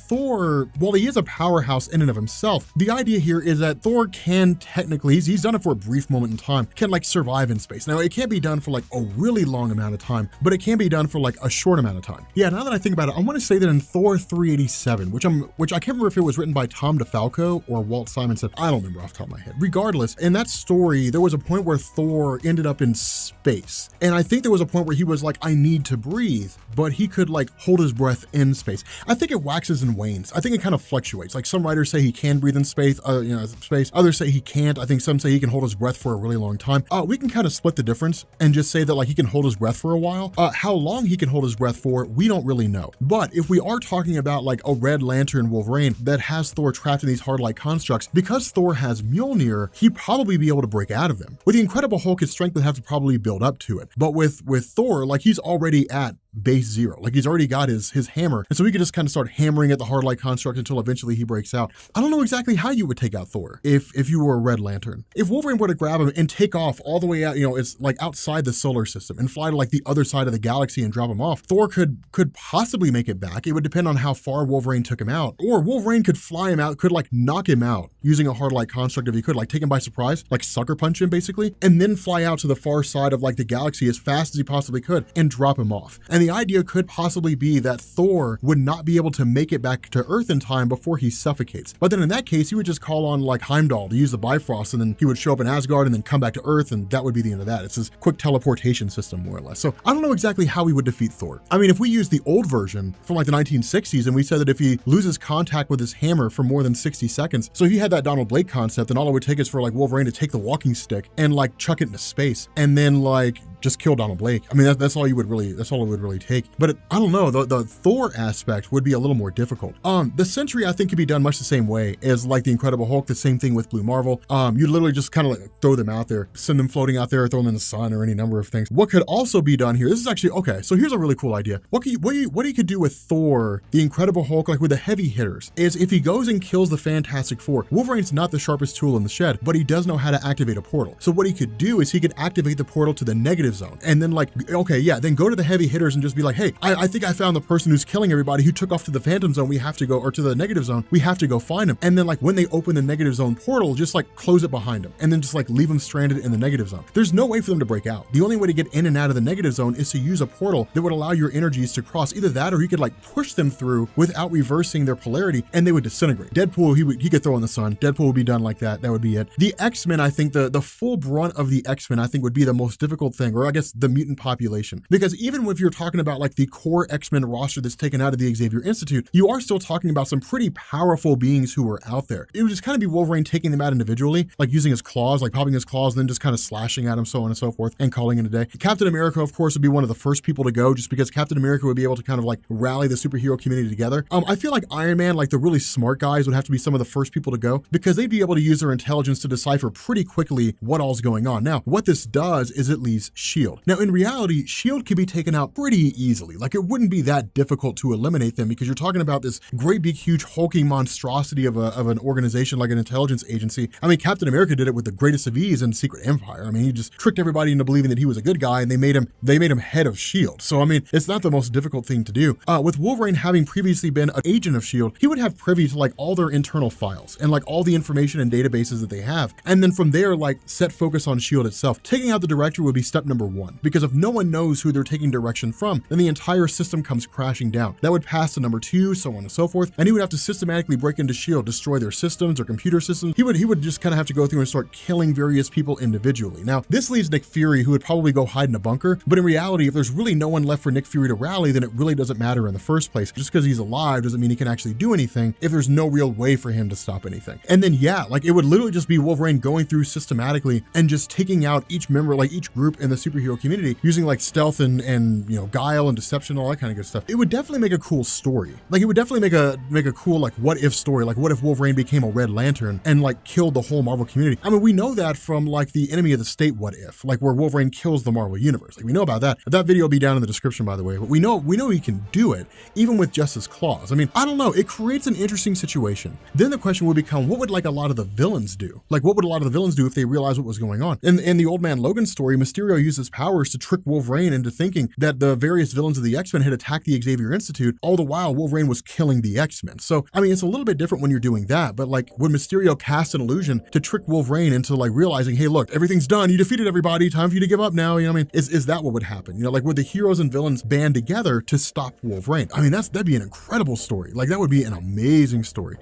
he is a powerhouse in and of himself, the idea here is that Thor can technically, he's done it for a brief moment in time, can like survive in space. Now, it can't be done for like a really long amount of time, but it can be done for like a short amount of time. Yeah, now that I think about it, I want to say that in Thor 387, which I can't remember if it was written by Tom DeFalco or Walt Simonson, I don't remember off the top of my head. Regardless, in that story, there was a point where Thor ended up in space. And I think there was a point where he was like, I need to breathe, but he could like hold his breath in space. I think it waxes and wanes. I think it kind of fluctuates. Like some writers say he can breathe in space, others say he can't. I think some say he can hold his breath for a really long time. We can kind of split the difference and just say that like he can hold his breath for a while. How long he can hold his breath for, we don't really know. But if we are talking about like a Red Lantern Wolverine that has Thor trapped in these hard light constructs, because Thor has Mjolnir, he'd probably be able to break out of them. With the Incredible Hulk, his strength would have to probably build up to it. But with Thor, like he's already at base zero. Like he's already got his hammer. And so he could just kind of start hammering at the hard light construct until eventually he breaks out. I don't know exactly how you would take out Thor if you were a Red Lantern. If Wolverine were to grab him and take off all the way out, it's like outside the solar system and fly to like the other side of the galaxy and drop him off, Thor could possibly make it back. It would depend on how far Wolverine took him out. Or Wolverine could fly him out, could like knock him out using a hard light construct if he could, like take him by surprise, like sucker punch him basically, and then fly out to the far side of like the galaxy as fast as he possibly could and drop him off. And the idea could possibly be that Thor would not be able to make it back to Earth in time before he suffocates. But then in that case, he would just call on like Heimdall to use the Bifrost, and then he would show up in Asgard and then come back to Earth, and that would be the end of that. It's this quick teleportation system, more or less. So I don't know exactly how he would defeat Thor. I mean, if we use the old version from like the 1960s, and we said that if he loses contact with his hammer for more than 60 seconds, so if he had that Donald Blake concept, then all it would take is for like Wolverine to take the walking stick and like chuck it into space, and then like just kill Donald Blake. I mean, that's all it would really take. But I don't know, the Thor aspect would be a little more difficult. The Sentry, I think, could be done much the same way as like the Incredible Hulk, the same thing with Blue Marvel. You literally just kind of like throw them out there, send them floating out there, throw them in the sun, or any number of things. What could also be done here, this is actually, okay, so here's a really cool idea. What he could do with Thor, the Incredible Hulk, like with the heavy hitters, is if he goes and kills the Fantastic Four, Wolverine's not the sharpest tool in the shed, but he does know how to activate a portal. So what he could do is he could activate the portal to the negative zone, and then like, okay, yeah, then go to the heavy hitters and just be like, hey, I think I found the person who's killing everybody, who took off to the Phantom Zone. We have to go, or to the negative zone. We have to go find him. And then like when they open the negative zone portal, just like close it behind him, and then just like leave them stranded in the negative zone. There's no way for them to break out. The only way to get in and out of the negative zone is to use a portal that would allow your energies to cross. Either that, or you could like push them through without reversing their polarity, and they would disintegrate. Deadpool, he could throw in the sun. Deadpool would be done like that. That would be it. The X-Men, I think the full brunt of the X-Men, I think, would be the most difficult thing, or I guess the mutant population. Because even if you're talking about like the core X-Men roster that's taken out of the Xavier Institute, you are still talking about some pretty powerful beings who are out there. It would just kind of be Wolverine taking them out individually, like using his claws, like popping his claws, and then just kind of slashing at him, so on and so forth, and calling it a day. Captain America, of course, would be one of the first people to go, just because Captain America would be able to kind of like rally the superhero community together. I feel like Iron Man, like the really smart guys, would have to be some of the first people to go, because they'd be able to use their intelligence to decipher pretty quickly what all's going on. Now, what this does is it leaves S.H.I.E.L.D. Now, in reality, S.H.I.E.L.D. could be taken out pretty easily. Like, it wouldn't be that difficult to eliminate them because you're talking about this great big huge hulking monstrosity of an organization like an intelligence agency. I mean, Captain America did it with the greatest of ease in Secret Empire. I mean, he just tricked everybody into believing that he was a good guy, and they made him head of S.H.I.E.L.D. So, I mean, it's not the most difficult thing to do. With Wolverine having previously been an agent of S.H.I.E.L.D., he would have privy to like all their internal files and like all the information and databases that they have. And then from there, like set focus on S.H.I.E.L.D. itself. Taking out the director would be step number one, because if no one knows who they're taking direction from, then the entire system comes crashing down. That would pass to number two, so on and so forth. And he would have to systematically break into S.H.I.E.L.D., destroy their systems or computer systems. He would just kind of have to go through and start killing various people individually. Now, this leaves Nick Fury, who would probably go hide in a bunker. But in reality, if there's really no one left for Nick Fury to rally, then it really doesn't matter in the first place. Just because he's alive doesn't mean he can actually do anything if there's no real way for him to stop anything. And then, yeah, like it would literally just be Wolverine going through systematically and just taking out each member, like each group in the superhero community, using like stealth and you know, guile and deception, all that kind of good stuff. It would definitely make a cool story. Like it would definitely make a cool like what if story. Like what if Wolverine became a Red Lantern and like killed the whole Marvel community? I mean, we know that from like the Enemy of the State what if, like where Wolverine kills the Marvel universe. Like we know about that. That video will be down in the description, by the way. But we know he can do it even with just his claws. I mean, I don't know. It creates an interesting situation. Then the question would become, what would like a lot of the villains do? Like what would a lot of the villains do if they realized what was going on? In the Old Man Logan story, Mysterio uses powers to trick Wolverine into thinking that the various villains of the X-Men had attacked the Xavier Institute, all the while Wolverine was killing the X-Men. So, I mean, it's a little bit different when you're doing that, but like would Mysterio cast an illusion to trick Wolverine into like realizing, hey, look, everything's done. You defeated everybody. Time for you to give up now. You know what I mean? Is that what would happen? You know, like would the heroes and villains band together to stop Wolverine? I mean, that'd be an incredible story. Like that would be an amazing story.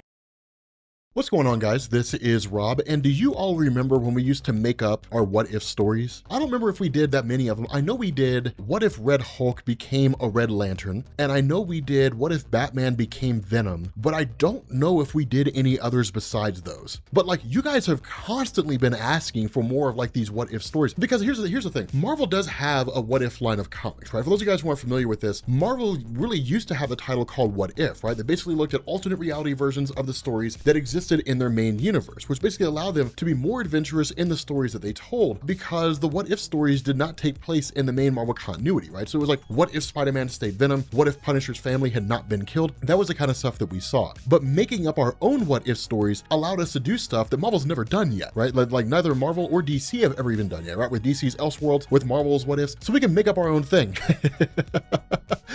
What's going on, guys? This is Rob, and do you all remember when we used to make up our what if stories? I don't remember if we did that many of them. I know we did what if Red Hulk became a Red Lantern, and I know we did what if Batman became Venom, but I don't know if we did any others besides those. But like, you guys have constantly been asking for more of like these what if stories, because here's the thing. Marvel does have a what if line of comics, right? For those of you guys who aren't familiar with this, Marvel really used to have a title called What If, right? They basically looked at alternate reality versions of the stories that existed in their main universe, which basically allowed them to be more adventurous in the stories that they told, because the what if stories did not take place in the main Marvel continuity, right? So it was like, what if Spider-Man stayed Venom? What if Punisher's family had not been killed? That was the kind of stuff that we saw. But making up our own what if stories allowed us to do stuff that Marvel's never done yet, right? Like neither Marvel or DC have ever even done yet, right? With DC's Elseworlds, with Marvel's what ifs. So we can make up our own thing,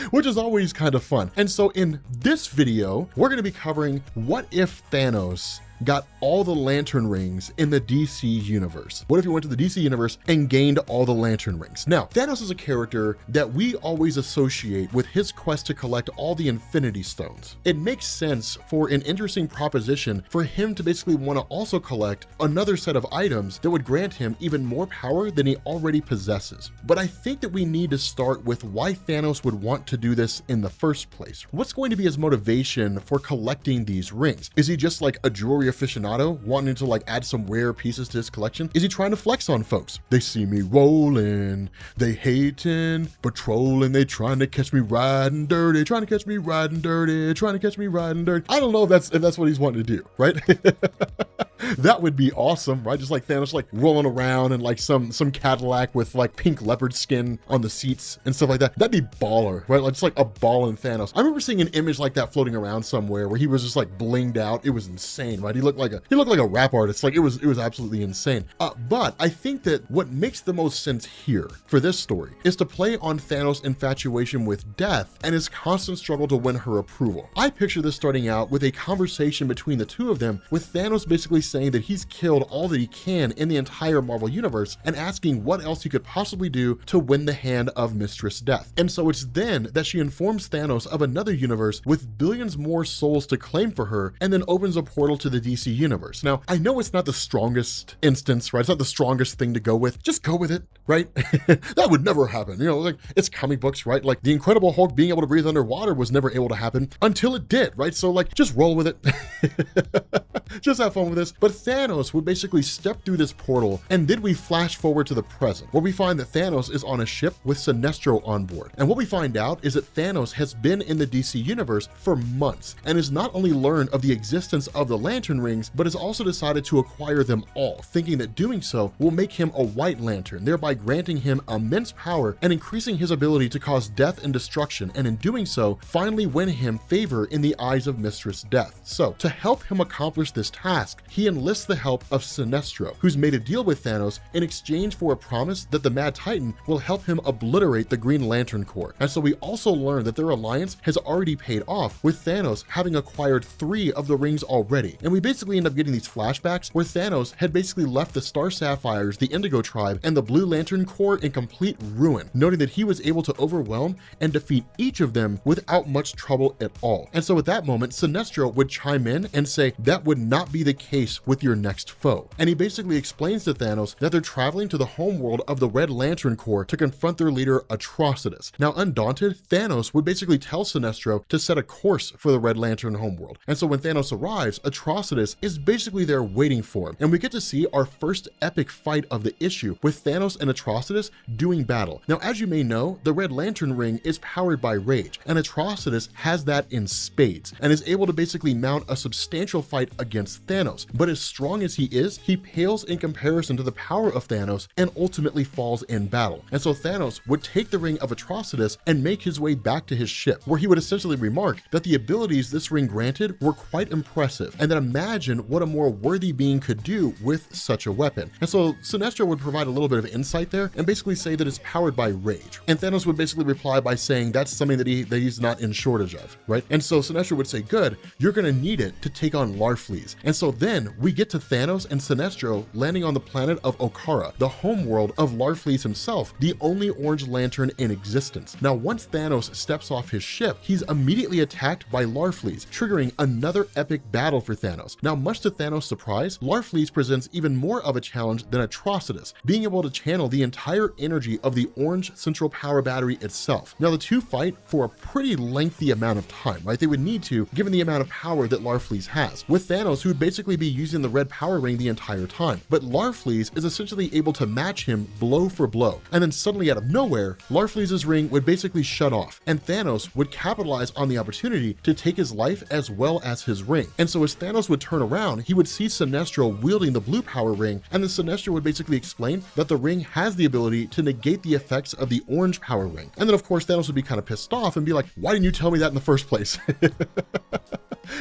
which is always kind of fun. And so in this video, we're going to be covering what if Thanos got all the lantern rings in the DC universe. What if you went to the DC universe and gained all the lantern rings? Now, Thanos is a character that we always associate with his quest to collect all the Infinity Stones. It makes sense for an interesting proposition for him to basically want to also collect another set of items that would grant him even more power than he already possesses. But I think that we need to start with why Thanos would want to do this in the first place. What's going to be his motivation for collecting these rings? Is he just like a jewelry aficionado wanting to like add some rare pieces to his collection? Is he trying to flex on folks? They see me rolling, they hating, patrolling, they trying to catch me riding dirty, trying to catch me riding dirty, trying to catch me riding dirty. I don't know if that's what he's wanting to do, right? That would be awesome, right? Just like Thanos like rolling around in like some Cadillac with like pink leopard skin on the seats and stuff like that. That'd be baller, right? Like just like a ball in Thanos. I remember seeing an image like that floating around somewhere where he was just like blinged out. It was insane, right? He looked like a rap artist. Like it was absolutely insane. But I think that what makes the most sense here for this story is to play on Thanos' infatuation with death and his constant struggle to win her approval. I picture this starting out with a conversation between the two of them, with Thanos basically saying that he's killed all that he can in the entire Marvel universe and asking what else he could possibly do to win the hand of Mistress Death. And so it's then that she informs Thanos of another universe with billions more souls to claim for her, and then opens a portal to the DC universe. Now, I know it's not the strongest instance, right? It's not the strongest thing to go with. Just go with it, right? That would never happen. You know, like it's comic books, right? Like the Incredible Hulk being able to breathe underwater was never able to happen until it did, right? So like just roll with it. Just have fun with this. But Thanos would basically step through this portal, and then we flash forward to the present, where we find that Thanos is on a ship with Sinestro on board. And what we find out is that Thanos has been in the DC universe for months, and has not only learned of the existence of the Lantern Rings, but has also decided to acquire them all, thinking that doing so will make him a White Lantern, thereby granting him immense power and increasing his ability to cause death and destruction, and in doing so, finally win him favor in the eyes of Mistress Death. So, to help him accomplish this task, he enlists the help of Sinestro, who's made a deal with Thanos in exchange for a promise that the Mad Titan will help him obliterate the Green Lantern Corps. And so we also learn that their alliance has already paid off, with Thanos having acquired 3 of the rings already. And we basically end up getting these flashbacks where Thanos had basically left the Star Sapphires, the Indigo Tribe, and the Blue Lantern Corps in complete ruin, noting that he was able to overwhelm and defeat each of them without much trouble at all. And so at that moment, Sinestro would chime in and say that would not be the case with your next foe. And he basically explains to Thanos that they're traveling to the homeworld of the Red Lantern Corps to confront their leader Atrocitus. Now, undaunted, Thanos would basically tell Sinestro to set a course for the Red Lantern homeworld. And so when Thanos arrives, Atrocitus is basically there waiting for him. And we get to see our first epic fight of the issue, with Thanos and Atrocitus doing battle. Now, as you may know, the Red Lantern Ring is powered by rage, and Atrocitus has that in spades, and is able to basically mount a substantial fight against Thanos. But as strong as he is, he pales in comparison to the power of Thanos and ultimately falls in battle. And so Thanos would take the ring of Atrocitus and make his way back to his ship, where he would essentially remark that the abilities this ring granted were quite impressive, and that imagine what a more worthy being could do with such a weapon. And so Sinestro would provide a little bit of insight there and basically say that it's powered by rage. And Thanos would basically reply by saying that's something that he's not in shortage of, right? And so Sinestro would say, good, you're gonna need it to take on Larfleeze. And so then we get to Thanos and Sinestro landing on the planet of Okara, the homeworld of Larfleeze himself, the only orange lantern in existence. Now, once Thanos steps off his ship, he's immediately attacked by Larfleeze, triggering another epic battle for Thanos. Now, much to Thanos' surprise, Larfleeze presents even more of a challenge than Atrocitus, being able to channel the entire energy of the orange central power battery itself. Now, the two fight for a pretty lengthy amount of time, right? They would need to, given the amount of power that Larfleeze has, with Thanos, who would basically be using the red power ring the entire time. But Larfleeze is essentially able to match him blow for blow. And then suddenly out of nowhere, Larfleeze's ring would basically shut off, and Thanos would capitalize on the opportunity to take his life as well as his ring. And so as Thanos would turn around, he would see Sinestro wielding the blue power ring, and then Sinestro would basically explain that the ring has the ability to negate the effects of the orange power ring. And then of course Thanos would be kind of pissed off and be like, why didn't you tell me that in the first place?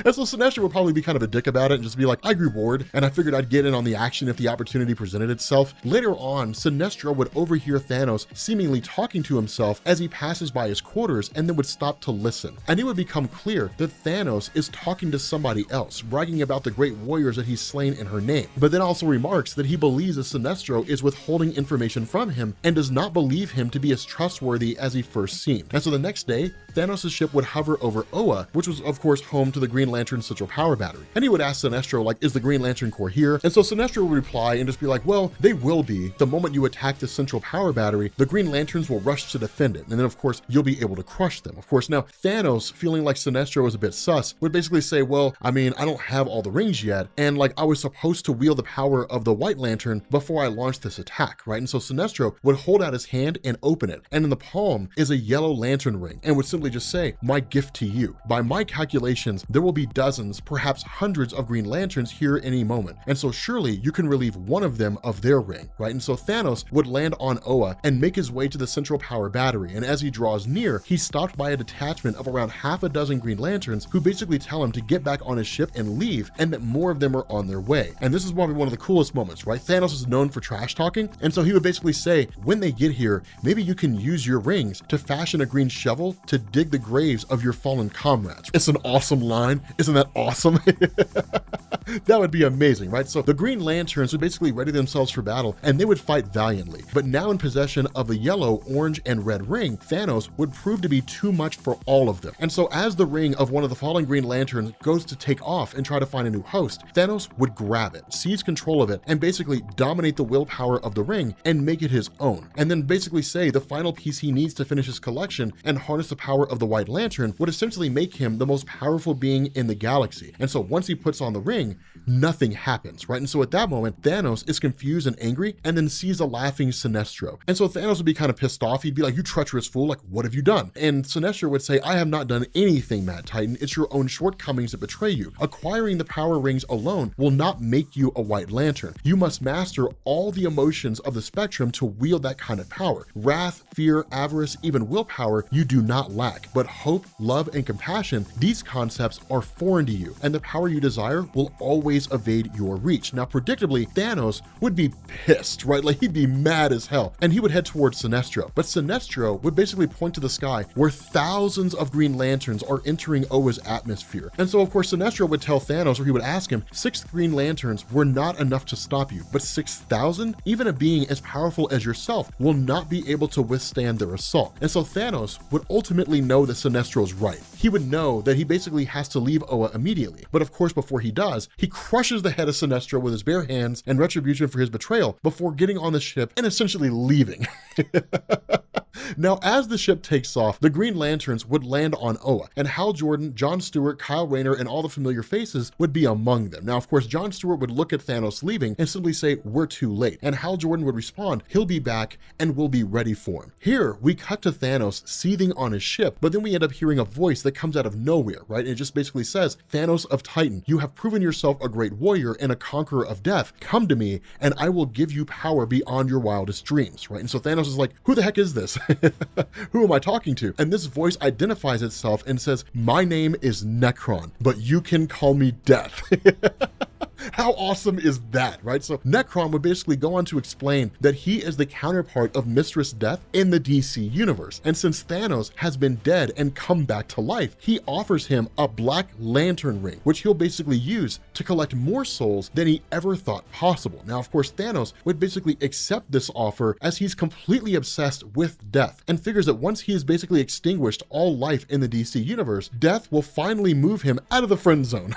And so Sinestro would probably be kind of a dick about it and just be like, I grew bored and I figured I'd get in on the action if the opportunity presented itself. Later on, Sinestro would overhear Thanos seemingly talking to himself as he passes by his quarters, and then would stop to listen. And it would become clear that Thanos is talking to somebody else, bragging about the great warriors that he's slain in her name, but then also remarks that he believes that Sinestro is withholding information from him and does not believe him to be as trustworthy as he first seemed. And so the next day, Thanos' ship would hover over Oa, which was of course home to the Green Lantern Central Power Battery. And he would ask Sinestro, like, is the Green Lantern Corps here? And so Sinestro would reply and just be like, well, they will be. The moment you attack the Central Power Battery, the Green Lanterns will rush to defend it. And then of course, you'll be able to crush them. Of course, now Thanos, feeling like Sinestro was a bit sus, would basically say, well, I mean, I don't have all the rings yet. And like, I was supposed to wield the power of the White Lantern before I launched this attack, right? And so Sinestro would hold out his hand and open it. And in the palm is a yellow lantern ring, and would simply just say, my gift to you. By my calculations, there will be dozens, perhaps hundreds of Green Lanterns here any moment. And so surely you can relieve one of them of their ring, right? And so Thanos would land on Oa and make his way to the Central Power Battery. And as he draws near, he's stopped by a detachment of around half a dozen Green Lanterns who basically tell him to get back on his ship and leave, and that more of them are on their way. And this is probably one of the coolest moments, right? Thanos is known for trash talking. And so he would basically say, when they get here, maybe you can use your rings to fashion a green shovel to dig the graves of your fallen comrades. It's an awesome line. Isn't that awesome? That would be amazing, right? So the Green Lanterns would basically ready themselves for battle, and they would fight valiantly. But now in possession of the yellow, orange, and red ring, Thanos would prove to be too much for all of them. And so as the ring of one of the fallen Green Lanterns goes to take off and try to find a new host, Thanos would grab it, seize control of it, and basically dominate the willpower of the ring and make it his own. And then basically say the final piece he needs to finish his collection and harness the power of the White Lantern would essentially make him the most powerful being in the galaxy. And so once he puts on the ring, nothing happens, right? And so at that moment, Thanos is confused and angry and then sees a laughing Sinestro. And so Thanos would be kind of pissed off. He'd be like, you treacherous fool, like, what have you done? And Sinestro would say, I have not done anything, Mad Titan. It's your own shortcomings that betray you. Acquiring the power rings alone will not make you a White Lantern. You must master all the emotions of the spectrum to wield that kind of power. Wrath, fear, avarice, even willpower, you do not lack. But hope, love, and compassion, these concepts are foreign to you, and the power you desire will always evade your reach. Now, predictably, Thanos would be pissed, right? Like, he'd be mad as hell, and he would head towards Sinestro. But Sinestro would basically point to the sky where thousands of Green Lanterns are entering Oa's atmosphere. And so, of course, Sinestro would tell Thanos, or he would ask him, 6 Green Lanterns were not enough to stop you, but 6,000? Even a being as powerful as yourself will not be able to withstand their assault. And so Thanos would ultimately know that Sinestro's right. He would know that he basically has to leave Oa immediately. But of course, before he does, he crushes the head of Sinestro with his bare hands in retribution for his betrayal before getting on the ship and essentially leaving. Now, as the ship takes off, the Green Lanterns would land on Oa, and Hal Jordan, John Stewart, Kyle Rayner, and all the familiar faces would be among them. Now, of course, John Stewart would look at Thanos leaving and simply say, we're too late. And Hal Jordan would respond, he'll be back and we'll be ready for him. Here, we cut to Thanos seething on his ship, but then we end up hearing a voice that comes out of nowhere, right? And it just basically says, Thanos of Titan, you have proven yourself a great warrior and a conqueror of death. Come to me and I will give you power beyond your wildest dreams, right? And so Thanos is like, who the heck is this? Who am I talking to? And this voice identifies itself and says, my name is Necron, but you can call me Death. How awesome is that, right? So Necron would basically go on to explain that he is the counterpart of Mistress Death in the DC universe. And since Thanos has been dead and come back to life, he offers him a Black Lantern ring, which he'll basically use to collect more souls than he ever thought possible. Now, of course, Thanos would basically accept this offer as he's completely obsessed with death and figures that once he has basically extinguished all life in the DC universe, Death will finally move him out of the friend zone.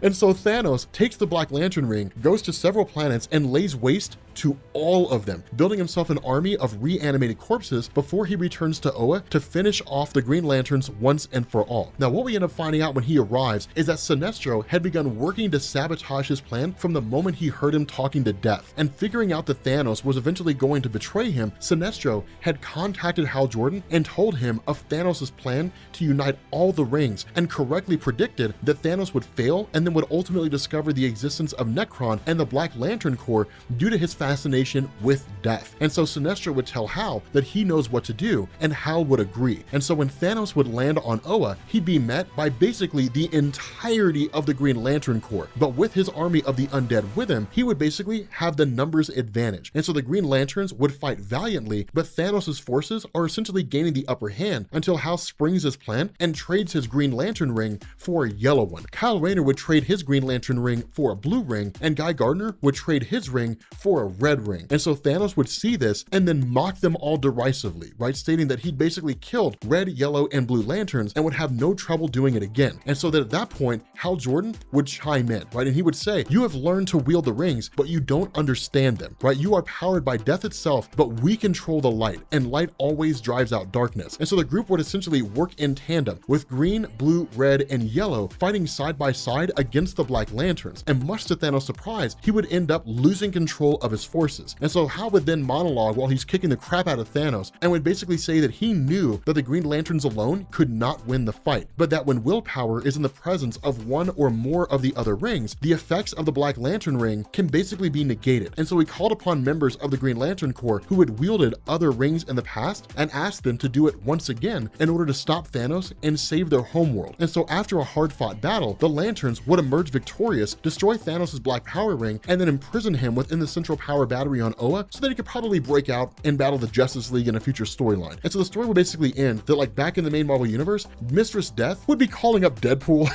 And so Thanos takes the Black Lantern ring, goes to several planets, and lays waste to all of them, building himself an army of reanimated corpses before he returns to Oa to finish off the Green Lanterns once and for all. Now, what we end up finding out when he arrives is that Sinestro had begun working to sabotage his plan from the moment he heard him talking to Death. And figuring out that Thanos was eventually going to betray him, Sinestro had contacted Hal Jordan and told him of Thanos' plan to unite all the rings, and correctly predicted that Thanos would fail and then would ultimately discover the existence of Necron and the Black Lantern Corps due to his fascination with death. And so Sinestro would tell Hal that he knows what to do, and Hal would agree. And so when Thanos would land on Oa, he'd be met by basically the entirety of the Green Lantern Corps. But with his army of the undead with him, he would basically have the numbers advantage. And so the Green Lanterns would fight valiantly, but Thanos' forces are essentially gaining the upper hand until Hal springs his plan and trades his Green Lantern ring for a yellow one. Kyle Rayner would trade his Green Lantern ring for a blue ring, and Guy Gardner would trade his ring for a red ring. And so Thanos would see this and then mock them all derisively, right? Stating that he'd basically killed red, yellow, and blue lanterns and would have no trouble doing it again. And so that at that point, Hal Jordan would chime in, right? And he would say, you have learned to wield the rings, but you don't understand them, right? You are powered by death itself, but we control the light, and light always drives out darkness. And so the group would essentially work in tandem with green, blue, red, and yellow fighting side by side against the Black Lanterns. And much to Thanos' surprise, he would end up losing control of his forces. And so Hal would then monologue while he's kicking the crap out of Thanos and would basically say that he knew that the Green Lanterns alone could not win the fight, but that when willpower is in the presence of one or more of the other rings, the effects of the Black Lantern ring can basically be negated. And so he called upon members of the Green Lantern Corps who had wielded other rings in the past and asked them to do it once again in order to stop Thanos and save their homeworld. And so after a hard-fought battle, the Lanterns would emerge victorious, destroy Thanos' Black Power ring, and then imprison him within the Central Power Battery on Oa so that he could probably break out and battle the Justice League in a future storyline. And so the story would basically end that, like back in the main Marvel Universe, Mistress Death would be calling up Deadpool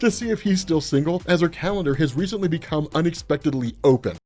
to see if he's still single, as her calendar has recently become unexpectedly open.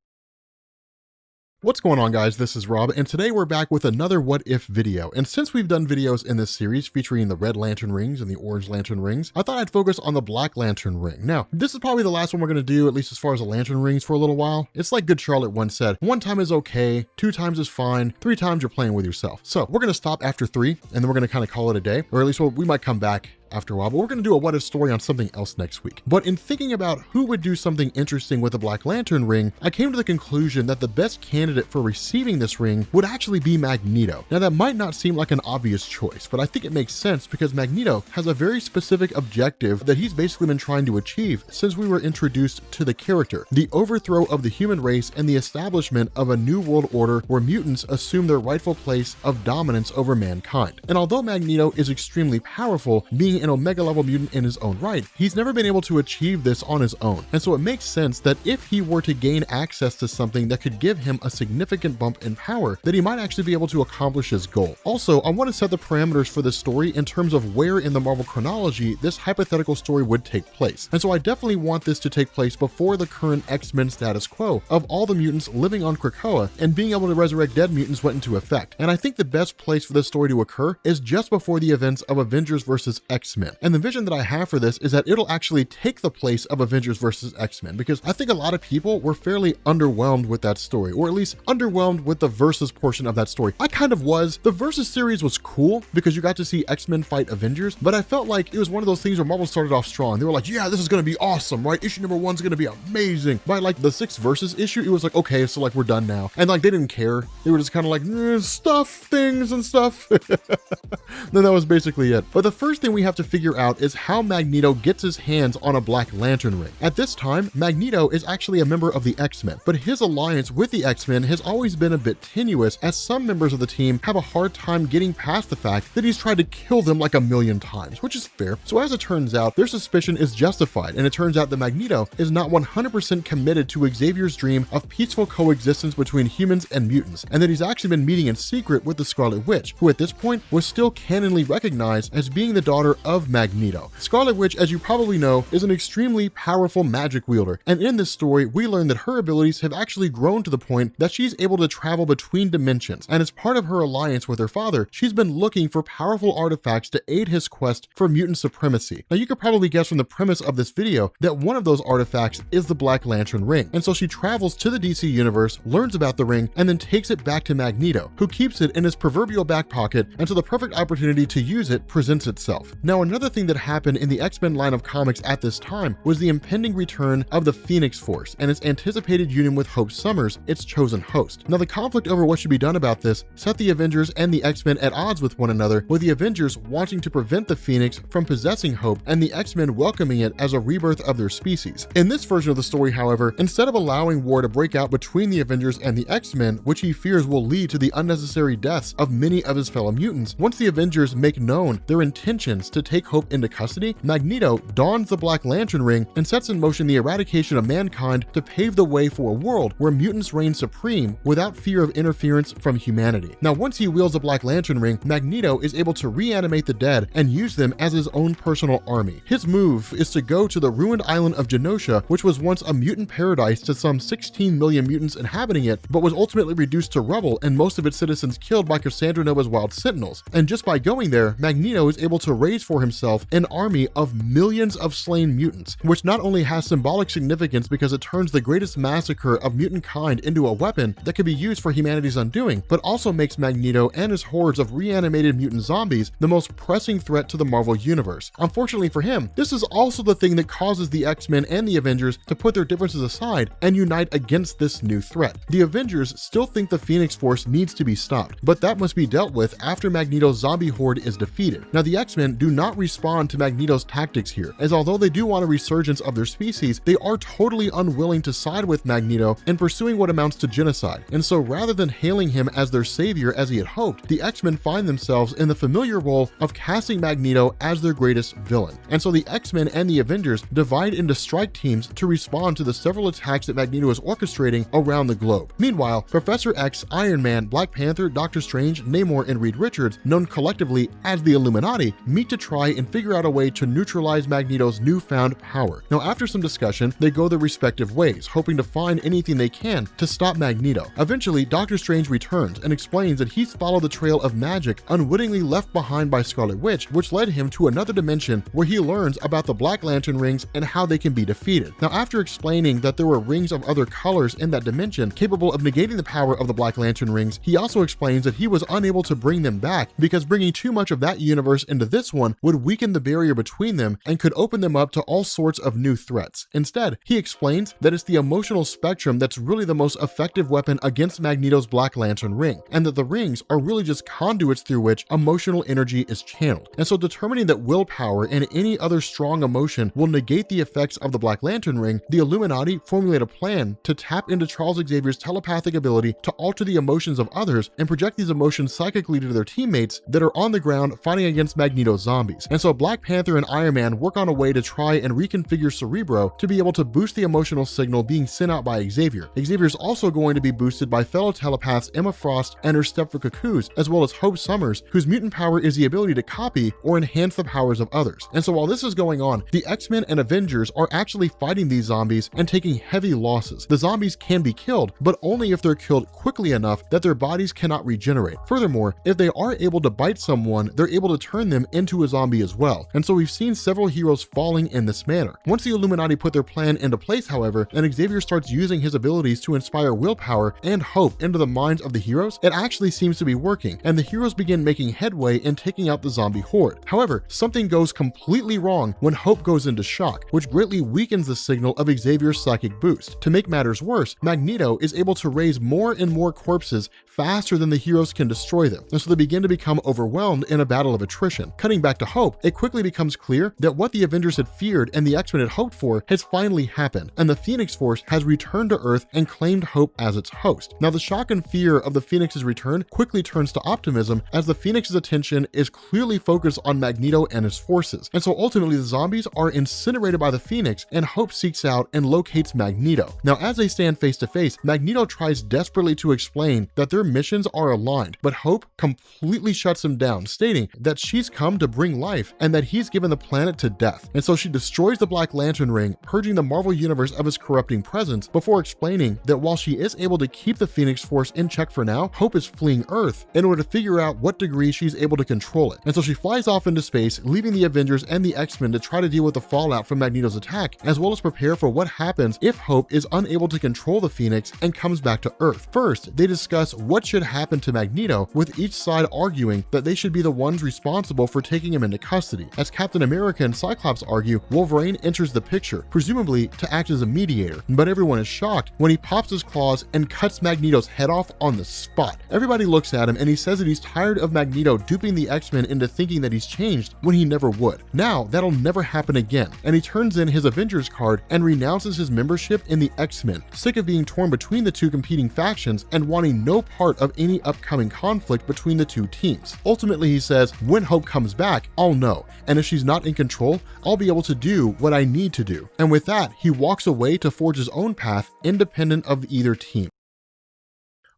What's going on, guys? This is Rob, and today we're back with another What If video. And since we've done videos in this series featuring the Red Lantern rings and the Orange Lantern rings, I thought I'd focus on the Black Lantern ring. Now, this is probably the last one we're going to do, at least as far as the Lantern rings, for a little while. It's like Good Charlotte once said, 1 time is okay, 2 times is fine, 3 times you're playing with yourself. So we're going to stop after 3, and then we're going to kind of call it a day, or at least we might come back after a while, but we're going to do a what if story on something else next week. But in thinking about who would do something interesting with the Black Lantern ring, I came to the conclusion that the best candidate for receiving this ring would actually be Magneto. Now that might not seem like an obvious choice, but I think it makes sense because Magneto has a very specific objective that he's basically been trying to achieve since we were introduced to the character: the overthrow of the human race and the establishment of a new world order where mutants assume their rightful place of dominance over mankind. And although Magneto is extremely powerful, being an Omega level mutant in his own right, he's never been able to achieve this on his own. And so it makes sense that if he were to gain access to something that could give him a significant bump in power, that he might actually be able to accomplish his goal. Also, I want to set the parameters for this story in terms of where in the Marvel chronology this hypothetical story would take place. And so I definitely want this to take place before the current X-Men status quo of all the mutants living on Krakoa and being able to resurrect dead mutants went into effect. And I think the best place for this story to occur is just before the events of Avengers versus X-Men. And the vision that I have for this is that it'll actually take the place of Avengers versus X-Men, because I think a lot of people were fairly underwhelmed with that story, or at least underwhelmed with the versus portion of that story. I kind of was. The versus series was cool because you got to see X-Men fight Avengers, but I felt like it was one of those things where Marvel started off strong. They were like, yeah, this is going to be awesome, right? Issue number 1's going to be amazing. By like the 6th versus issue, it was like, okay, so like we're done now. And like they didn't care. They were just kind of like, stuff things and stuff. Then that was basically it. But the first thing we have to figure out is how Magneto gets his hands on a Black Lantern ring. At this time, Magneto is actually a member of the X-Men, but his alliance with the X-Men has always been a bit tenuous, as some members of the team have a hard time getting past the fact that he's tried to kill them like a million times, which is fair. So as it turns out, their suspicion is justified, and it turns out that Magneto is not 100% committed to Xavier's dream of peaceful coexistence between humans and mutants, and that he's actually been meeting in secret with the Scarlet Witch, who at this point was still canonally recognized as being the daughter of Magneto. Scarlet Witch, as you probably know, is an extremely powerful magic wielder, and in this story, we learn that her abilities have actually grown to the point that she's able to travel between dimensions, and as part of her alliance with her father, she's been looking for powerful artifacts to aid his quest for mutant supremacy. Now you could probably guess from the premise of this video that one of those artifacts is the Black Lantern ring, and so she travels to the DC universe, learns about the ring, and then takes it back to Magneto, who keeps it in his proverbial back pocket until the perfect opportunity to use it presents itself. Now another thing that happened in the X-Men line of comics at this time was the impending return of the Phoenix Force and its anticipated union with Hope Summers, its chosen host. Now the conflict over what should be done about this set the Avengers and the X-Men at odds with one another, with the Avengers wanting to prevent the Phoenix from possessing Hope and the X-Men welcoming it as a rebirth of their species. In this version of the story, however, instead of allowing war to break out between the Avengers and the X-Men, which he fears will lead to the unnecessary deaths of many of his fellow mutants, once the Avengers make known their intentions to take Hope into custody, Magneto dons the Black Lantern ring and sets in motion the eradication of mankind to pave the way for a world where mutants reign supreme without fear of interference from humanity. Now once he wields the Black Lantern ring, Magneto is able to reanimate the dead and use them as his own personal army. His move is to go to the ruined island of Genosha, which was once a mutant paradise to some 16 million mutants inhabiting it, but was ultimately reduced to rubble and most of its citizens killed by Cassandra Nova's wild sentinels. And just by going there, Magneto is able to raise for himself an army of millions of slain mutants, which not only has symbolic significance because it turns the greatest massacre of mutant kind into a weapon that can be used for humanity's undoing, but also makes Magneto and his hordes of reanimated mutant zombies the most pressing threat to the Marvel Universe. Unfortunately for him, this is also the thing that causes the X-Men and the Avengers to put their differences aside and unite against this new threat. The Avengers still think the Phoenix Force needs to be stopped, but that must be dealt with after Magneto's zombie horde is defeated. Now the X-Men do not respond to Magneto's tactics here, as although they do want a resurgence of their species, they are totally unwilling to side with Magneto in pursuing what amounts to genocide. And so rather than hailing him as their savior as he had hoped, the X-Men find themselves in the familiar role of casting Magneto as their greatest villain. And so the X-Men and the Avengers divide into strike teams to respond to the several attacks that Magneto is orchestrating around the globe. Meanwhile, Professor X, Iron Man, Black Panther, Doctor Strange, Namor, and Reed Richards, known collectively as the Illuminati, meet to try and figure out a way to neutralize Magneto's newfound power. Now after some discussion, they go their respective ways, hoping to find anything they can to stop Magneto. Eventually, Doctor Strange returns and explains that he's followed the trail of magic unwittingly left behind by Scarlet Witch, which led him to another dimension where he learns about the Black Lantern rings and how they can be defeated. Now after explaining that there were rings of other colors in that dimension capable of negating the power of the Black Lantern rings, he also explains that he was unable to bring them back because bringing too much of that universe into this one would weaken the barrier between them and could open them up to all sorts of new threats. Instead, he explains that it's the emotional spectrum that's really the most effective weapon against Magneto's Black Lantern ring, and that the rings are really just conduits through which emotional energy is channeled. And so determining that willpower and any other strong emotion will negate the effects of the Black Lantern ring, the Illuminati formulate a plan to tap into Charles Xavier's telepathic ability to alter the emotions of others and project these emotions psychically to their teammates that are on the ground fighting against Magneto's zombies. And so Black Panther and Iron Man work on a way to try and reconfigure Cerebro to be able to boost the emotional signal being sent out by Xavier. Xavier's also going to be boosted by fellow telepaths Emma Frost and her stepford Cuckoos, as well as Hope Summers, whose mutant power is the ability to copy or enhance the powers of others. And so while this is going on, the X-Men and Avengers are actually fighting these zombies and taking heavy losses. The zombies can be killed, but only if they're killed quickly enough that their bodies cannot regenerate. Furthermore, if they are able to bite someone, they're able to turn them into a zombie as well. And so we've seen several heroes falling in this manner. Once the Illuminati put their plan into place, however, and Xavier starts using his abilities to inspire willpower and hope into the minds of the heroes, it actually seems to be working, and the heroes begin making headway in taking out the zombie horde. However, something goes completely wrong when Hope goes into shock, which greatly weakens the signal of Xavier's psychic boost. To make matters worse, Magneto is able to raise more and more corpses faster than the heroes can destroy them, and so they begin to become overwhelmed in a battle of attrition. Cutting back to Hope, it quickly becomes clear that what the Avengers had feared and the X-Men had hoped for has finally happened, and the Phoenix Force has returned to Earth and claimed Hope as its host. Now, the shock and fear of the Phoenix's return quickly turns to optimism as the Phoenix's attention is clearly focused on Magneto and his forces, and so ultimately the zombies are incinerated by the Phoenix, and Hope seeks out and locates Magneto. Now, as they stand face to face, Magneto tries desperately to explain that their missions are aligned, but Hope completely shuts him down, stating that she's come to bring life and that he's given the planet to death. And so she destroys the Black Lantern ring, purging the Marvel Universe of its corrupting presence, before explaining that while she is able to keep the Phoenix Force in check for now, Hope is fleeing Earth in order to figure out what degree she's able to control it. And so she flies off into space, leaving the Avengers and the X-Men to try to deal with the fallout from Magneto's attack, as well as prepare for what happens if Hope is unable to control the Phoenix and comes back to Earth. First, they discuss what should happen to Magneto, with each side arguing that they should be the ones responsible for taking him into custody. As Captain America and Cyclops argue, Wolverine enters the picture, presumably to act as a mediator, but everyone is shocked when he pops his claws and cuts Magneto's head off on the spot. Everybody looks at him and he says that he's tired of Magneto duping the X-Men into thinking that he's changed when he never would. Now, that'll never happen again, and he turns in his Avengers card and renounces his membership in the X-Men, sick of being torn between the two competing factions and wanting no part of any upcoming conflict between the two teams. Ultimately, he says, when Hope comes back, I'll know, and if she's not in control, I'll be able to do what I need to do. And with that, he walks away to forge his own path, independent of either team.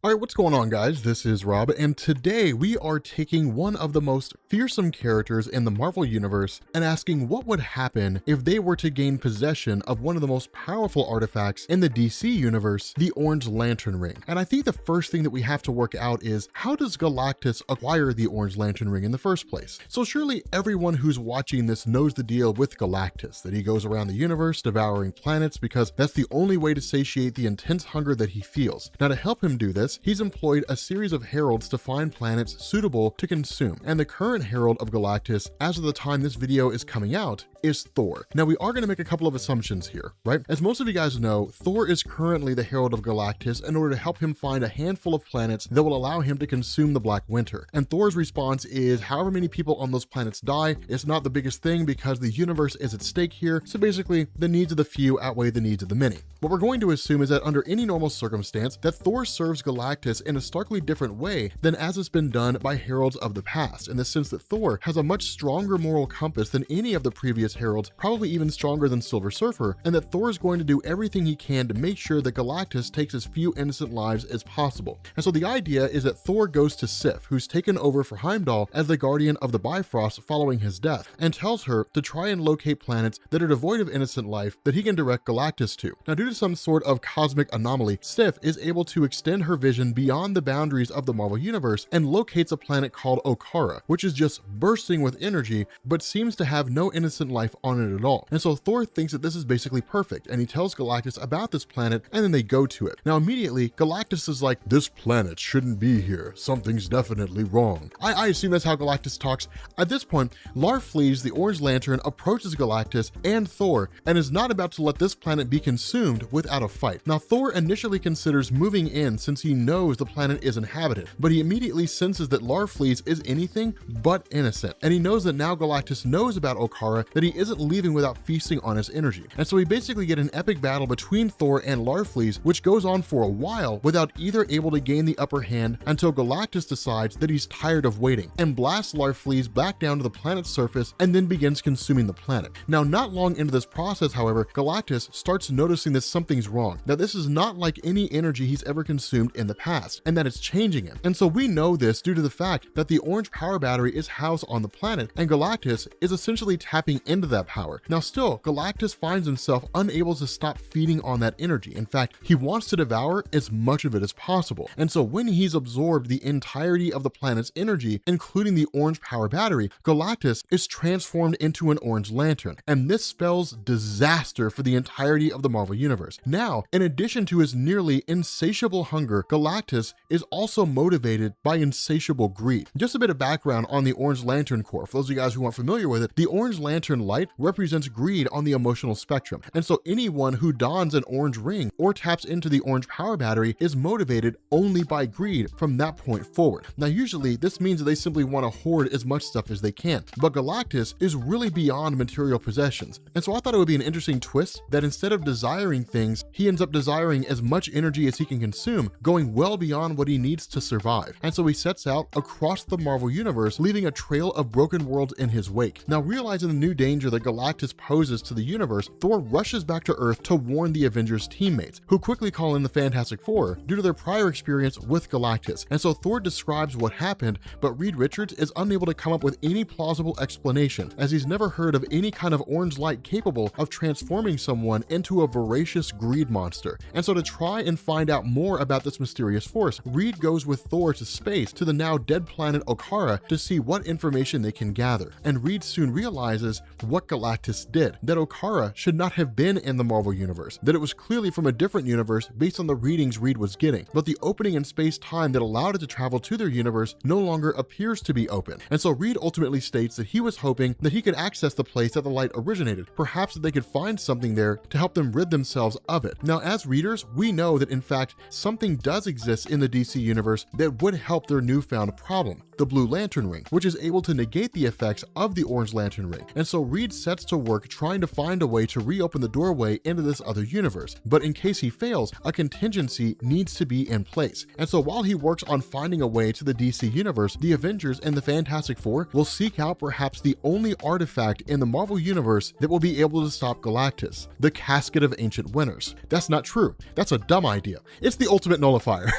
Alright, what's going on, guys? This is Rob, and today we are taking one of the most fearsome characters in the Marvel Universe and asking what would happen if they were to gain possession of one of the most powerful artifacts in the DC Universe, the Orange Lantern Ring. And I think the first thing that we have to work out is, how does Galactus acquire the Orange Lantern Ring in the first place? So surely everyone who's watching this knows the deal with Galactus, that he goes around the universe devouring planets because that's the only way to satiate the intense hunger that he feels. Now, to help him do this, he's employed a series of heralds to find planets suitable to consume, and the current herald of Galactus, as of the time this video is coming out, is Thor. Now, we are going to make a couple of assumptions here, right? As most of you guys know, Thor is currently the herald of Galactus in order to help him find a handful of planets that will allow him to consume the Black Winter. And Thor's response is, however many people on those planets die, it's not the biggest thing because the universe is at stake here, so basically, the needs of the few outweigh the needs of the many. What we're going to assume is that under any normal circumstance, that Thor serves Galactus in a starkly different way than as it's been done by heralds of the past, in the sense that Thor has a much stronger moral compass than any of the previous heralds, probably even stronger than Silver Surfer, and that Thor is going to do everything he can to make sure that Galactus takes as few innocent lives as possible. And so the idea is that Thor goes to Sif, who's taken over for Heimdall as the guardian of the Bifrost following his death, and tells her to try and locate planets that are devoid of innocent life that he can direct Galactus to. Now, due to some sort of cosmic anomaly, Sif is able to extend her vision vision beyond the boundaries of the Marvel Universe and locates a planet called Okara, which is just bursting with energy, but seems to have no innocent life on it at all. And so Thor thinks that this is basically perfect, and he tells Galactus about this planet, and then they go to it. Now immediately, Galactus is like, this planet shouldn't be here. Something's definitely wrong. I assume that's how Galactus talks. At this point, Larfleeze, the Orange Lantern, approaches Galactus and Thor, and is not about to let this planet be consumed without a fight. Now Thor initially considers moving in since he knows the planet is inhabited, but he immediately senses that Larfleeze is anything but innocent, and he knows that now Galactus knows about Okara, that he isn't leaving without feasting on his energy. And so we basically get an epic battle between Thor and Larfleeze, which goes on for a while without either able to gain the upper hand until Galactus decides that he's tired of waiting and blasts Larfleeze back down to the planet's surface and then begins consuming the planet. Now, not long into this process, however, Galactus starts noticing that something's wrong, that this is not like any energy he's ever consumed in the past, and that it's changing him. And so we know this due to the fact that the orange power battery is housed on the planet, and Galactus is essentially tapping into that power. Now still, Galactus finds himself unable to stop feeding on that energy. In fact, he wants to devour as much of it as possible. And so when he's absorbed the entirety of the planet's energy, including the orange power battery, Galactus is transformed into an orange lantern. And this spells disaster for the entirety of the Marvel Universe. Now, in addition to his nearly insatiable hunger, Galactus is also motivated by insatiable greed. Just a bit of background on the Orange Lantern Corps. For those of you guys who aren't familiar with it, the Orange Lantern light represents greed on the emotional spectrum. And so anyone who dons an orange ring or taps into the orange power battery is motivated only by greed from that point forward. Now, usually this means that they simply want to hoard as much stuff as they can, but Galactus is really beyond material possessions. And so I thought it would be an interesting twist that instead of desiring things, he ends up desiring as much energy as he can consume, going well beyond what he needs to survive. And so he sets out across the Marvel Universe, leaving a trail of broken worlds in his wake. Now, realizing the new danger that Galactus poses to the universe, Thor rushes back to Earth to warn the Avengers teammates, who quickly call in the Fantastic Four due to their prior experience with Galactus. And so Thor describes what happened, but Reed Richards is unable to come up with any plausible explanation, as he's never heard of any kind of orange light capable of transforming someone into a voracious greed monster. And so to try and find out more about this mysterious force, Reed goes with Thor to space to the now dead planet Okara to see what information they can gather. And Reed soon realizes what Galactus did, that Okara should not have been in the Marvel Universe, that it was clearly from a different universe based on the readings Reed was getting, but the opening in space-time that allowed it to travel to their universe no longer appears to be open. And so Reed ultimately states that he was hoping that he could access the place that the light originated, perhaps that they could find something there to help them rid themselves of it. Now, as readers, we know that in fact something does exist in the DC universe that would help their newfound problem, the Blue Lantern Ring, which is able to negate the effects of the Orange Lantern Ring. And so Reed sets to work trying to find a way to reopen the doorway into this other universe. But in case he fails, a contingency needs to be in place. And so while he works on finding a way to the DC universe, the Avengers and the Fantastic Four will seek out perhaps the only artifact in the Marvel universe that will be able to stop Galactus, the Casket of Ancient Winners. That's not true. That's a dumb idea. It's the ultimate nullifier.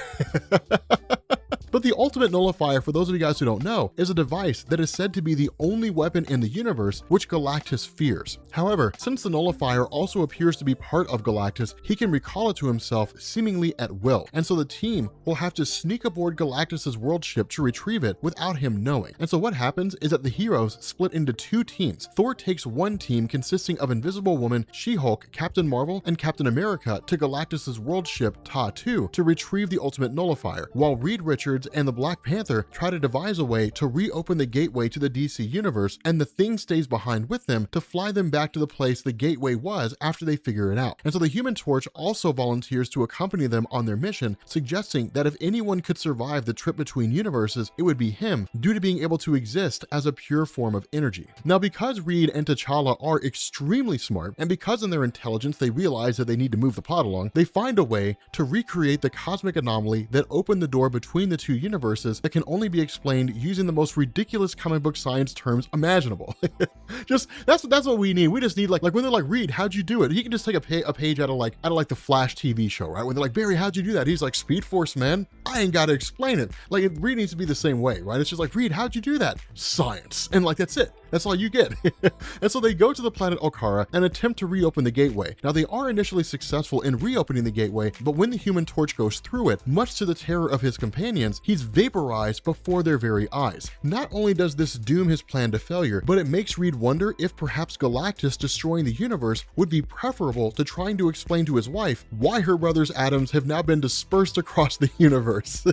But the ultimate nullifier, for those of you guys who don't know, is a device that is said to be the only weapon in the universe which Galactus fears. However, since the nullifier also appears to be part of Galactus, he can recall it to himself seemingly at will. And so the team will have to sneak aboard Galactus's world ship to retrieve it without him knowing. And so what happens is that the heroes split into two teams. Thor takes one team consisting of Invisible Woman, She-Hulk, Captain Marvel, and Captain America to Galactus's world ship Ta-2 to retrieve the ultimate nullifier, while Reed Richards and the Black Panther try to devise a way to reopen the gateway to the DC universe, and the Thing stays behind with them to fly them back to the place the gateway was after they figure it out. And so the Human Torch also volunteers to accompany them on their mission, suggesting that if anyone could survive the trip between universes, it would be him, due to being able to exist as a pure form of energy. Now, because Reed and T'Challa are extremely smart, and because in their intelligence they realize that they need to move the plot along, they find a way to recreate the cosmic anomaly that opened the door between the two universes that can only be explained using the most ridiculous comic book science terms imaginable. Just that's what we need. We just need like when they're like, Reed, how'd you do it? He can just take a page out of like the Flash TV show, right? When they're like, Barry, how'd you do that? He's like, Speed Force, man. I ain't got to explain it. Like Reed needs to be the same way, right? It's just like, Reed, how'd you do that? Science. And like, that's it. That's all you get. And so they go to the planet Okara and attempt to reopen the gateway. Now they are initially successful in reopening the gateway, but when the Human Torch goes through it, much to the terror of his companions, he's vaporized before their very eyes. Not only does this doom his plan to failure, but it makes Reed wonder if perhaps Galactus destroying the universe would be preferable to trying to explain to his wife why her brother's atoms have now been dispersed across the universe.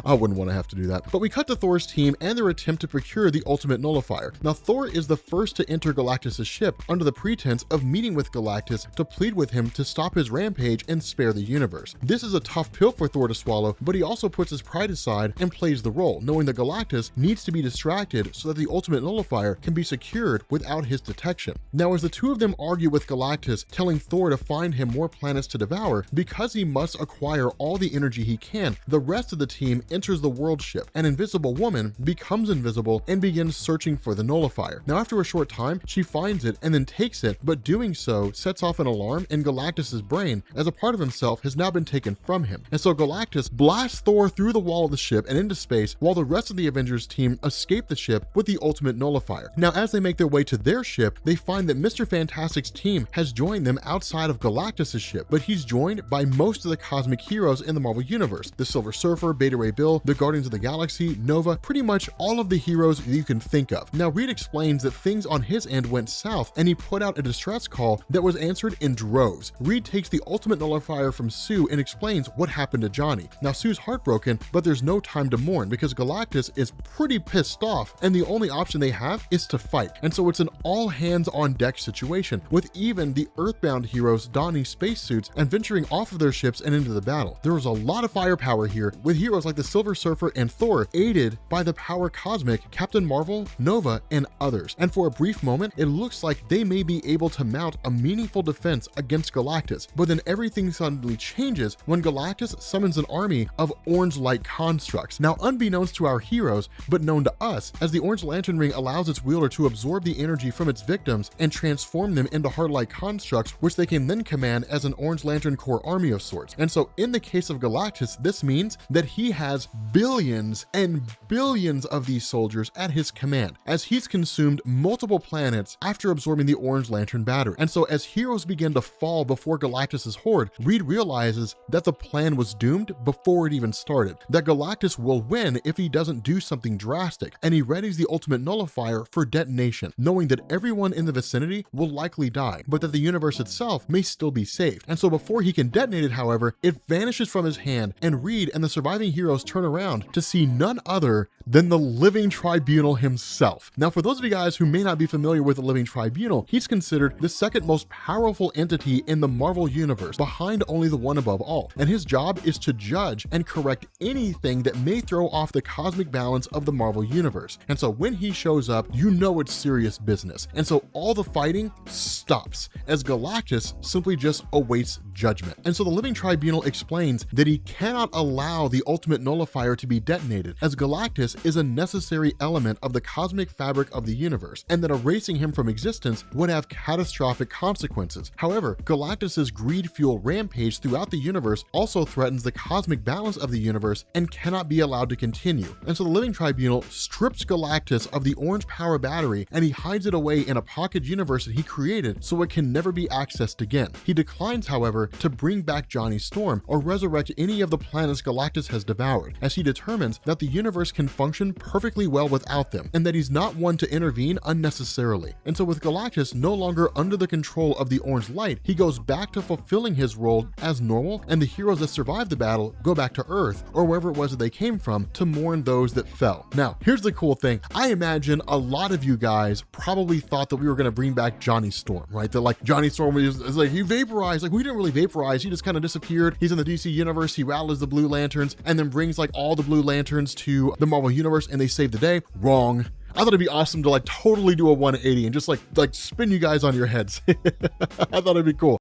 I wouldn't want to have to do that. But we cut to Thor's team and their attempt to procure the ultimate nullifier. Now Thor is the first to enter Galactus' ship under the pretense of meeting with Galactus to plead with him to stop his rampage and spare the universe. This is a tough pill for Thor to swallow, but he also puts his pride aside and plays the role, knowing that Galactus needs to be distracted so that the ultimate nullifier can be secured without his detection. Now as the two of them argue with Galactus, telling Thor to find him more planets to devour because he must acquire all the energy he can, the rest of the team enters the world ship. An invisible woman becomes invisible and begins searching for the nullifier. Now after a short time, she finds it and then takes it, but doing so sets off an alarm in Galactus's brain as a part of himself has now been taken from him. And so Galactus blasts Thor through the wall of the ship and into space while the rest of the Avengers team escape the ship with the ultimate nullifier. Now as they make their way to their ship, they find that Mr. Fantastic's team has joined them outside of Galactus's ship, but he's joined by most of the cosmic heroes in the Marvel Universe. The Silver Surfer, Beta Ray Bill, the Guardians of the Galaxy, Nova, pretty much all of the heroes that you can think of. Now Reed explains that things on his end went south and he put out a distress call that was answered in droves. Reed takes the ultimate nullifier from Sue and explains what happened to Johnny. Now Sue's heartbroken, but there's no time to mourn because Galactus is pretty pissed off and the only option they have is to fight. And so it's an all hands on deck situation with even the Earthbound heroes donning spacesuits and venturing off of their ships and into the battle. There was a lot of firepower here with heroes like the Silver Surfer and Thor aided by the Power Cosmic, Captain Marvel, Nova, and others. And for a brief moment, it looks like they may be able to mount a meaningful defense against Galactus, but then everything suddenly changes when Galactus summons an army of orange light constructs. Now unbeknownst to our heroes, but known to us, as the orange lantern ring allows its wielder to absorb the energy from its victims and transform them into hard light constructs, which they can then command as an orange lantern core army of sorts. And so in the case of Galactus, this means that he has billions and billions of these soldiers at his command, as he's consumed multiple planets after absorbing the orange lantern battery. And so as heroes begin to fall before Galactus's horde, Reed realizes that the plan was doomed before it even started, that Galactus will win if he doesn't do something drastic, and he readies the ultimate nullifier for detonation, knowing that everyone in the vicinity will likely die, but that the universe itself may still be saved. And so before he can detonate it, however, it vanishes from his hand, and Reed and the surviving heroes turn around to see none other than the Living Tribunal himself. Now, for those of you guys who may not be familiar with the Living Tribunal, he's considered the second most powerful entity in the Marvel Universe, behind only the one above all. And his job is to judge and correct anything that may throw off the cosmic balance of the Marvel Universe. And so when he shows up, you know it's serious business. And so all the fighting stops as Galactus simply just awaits judgment. And so the Living Tribunal explains that he cannot allow the ultimate nullifier to be detonated, as Galactus is a necessary element of the cosmic fabric of the universe, and that erasing him from existence would have catastrophic consequences. However, Galactus's greed-fueled rampage throughout the universe also threatens the cosmic balance of the universe and cannot be allowed to continue. And so the Living Tribunal strips Galactus of the orange power battery and he hides it away in a pocket universe that he created so it can never be accessed again. He declines, however, to bring back Johnny Storm or resurrect any of the planets Galactus has devoured, as he determines that the universe can function perfectly well without them, and that he's not one to intervene unnecessarily. And so with Galactus no longer under the control of the orange light, he goes back to fulfilling his role as normal, and the heroes that survived the battle go back to Earth, or wherever it was that they came from, to mourn those that fell. Now, here's the cool thing. I imagine a lot of you guys probably thought that we were going to bring back Johnny Storm, right? That like Johnny Storm is like, he vaporized. Like, we didn't really vaporize. He just kind of disappeared. He's in the DC universe. He rallies the Blue Lanterns and then brings like all the Blue Lanterns to the Marvel universe and they save the day. Wrong. I thought it'd be awesome to like totally do a 180 and just like spin you guys on your heads. I thought it'd be cool.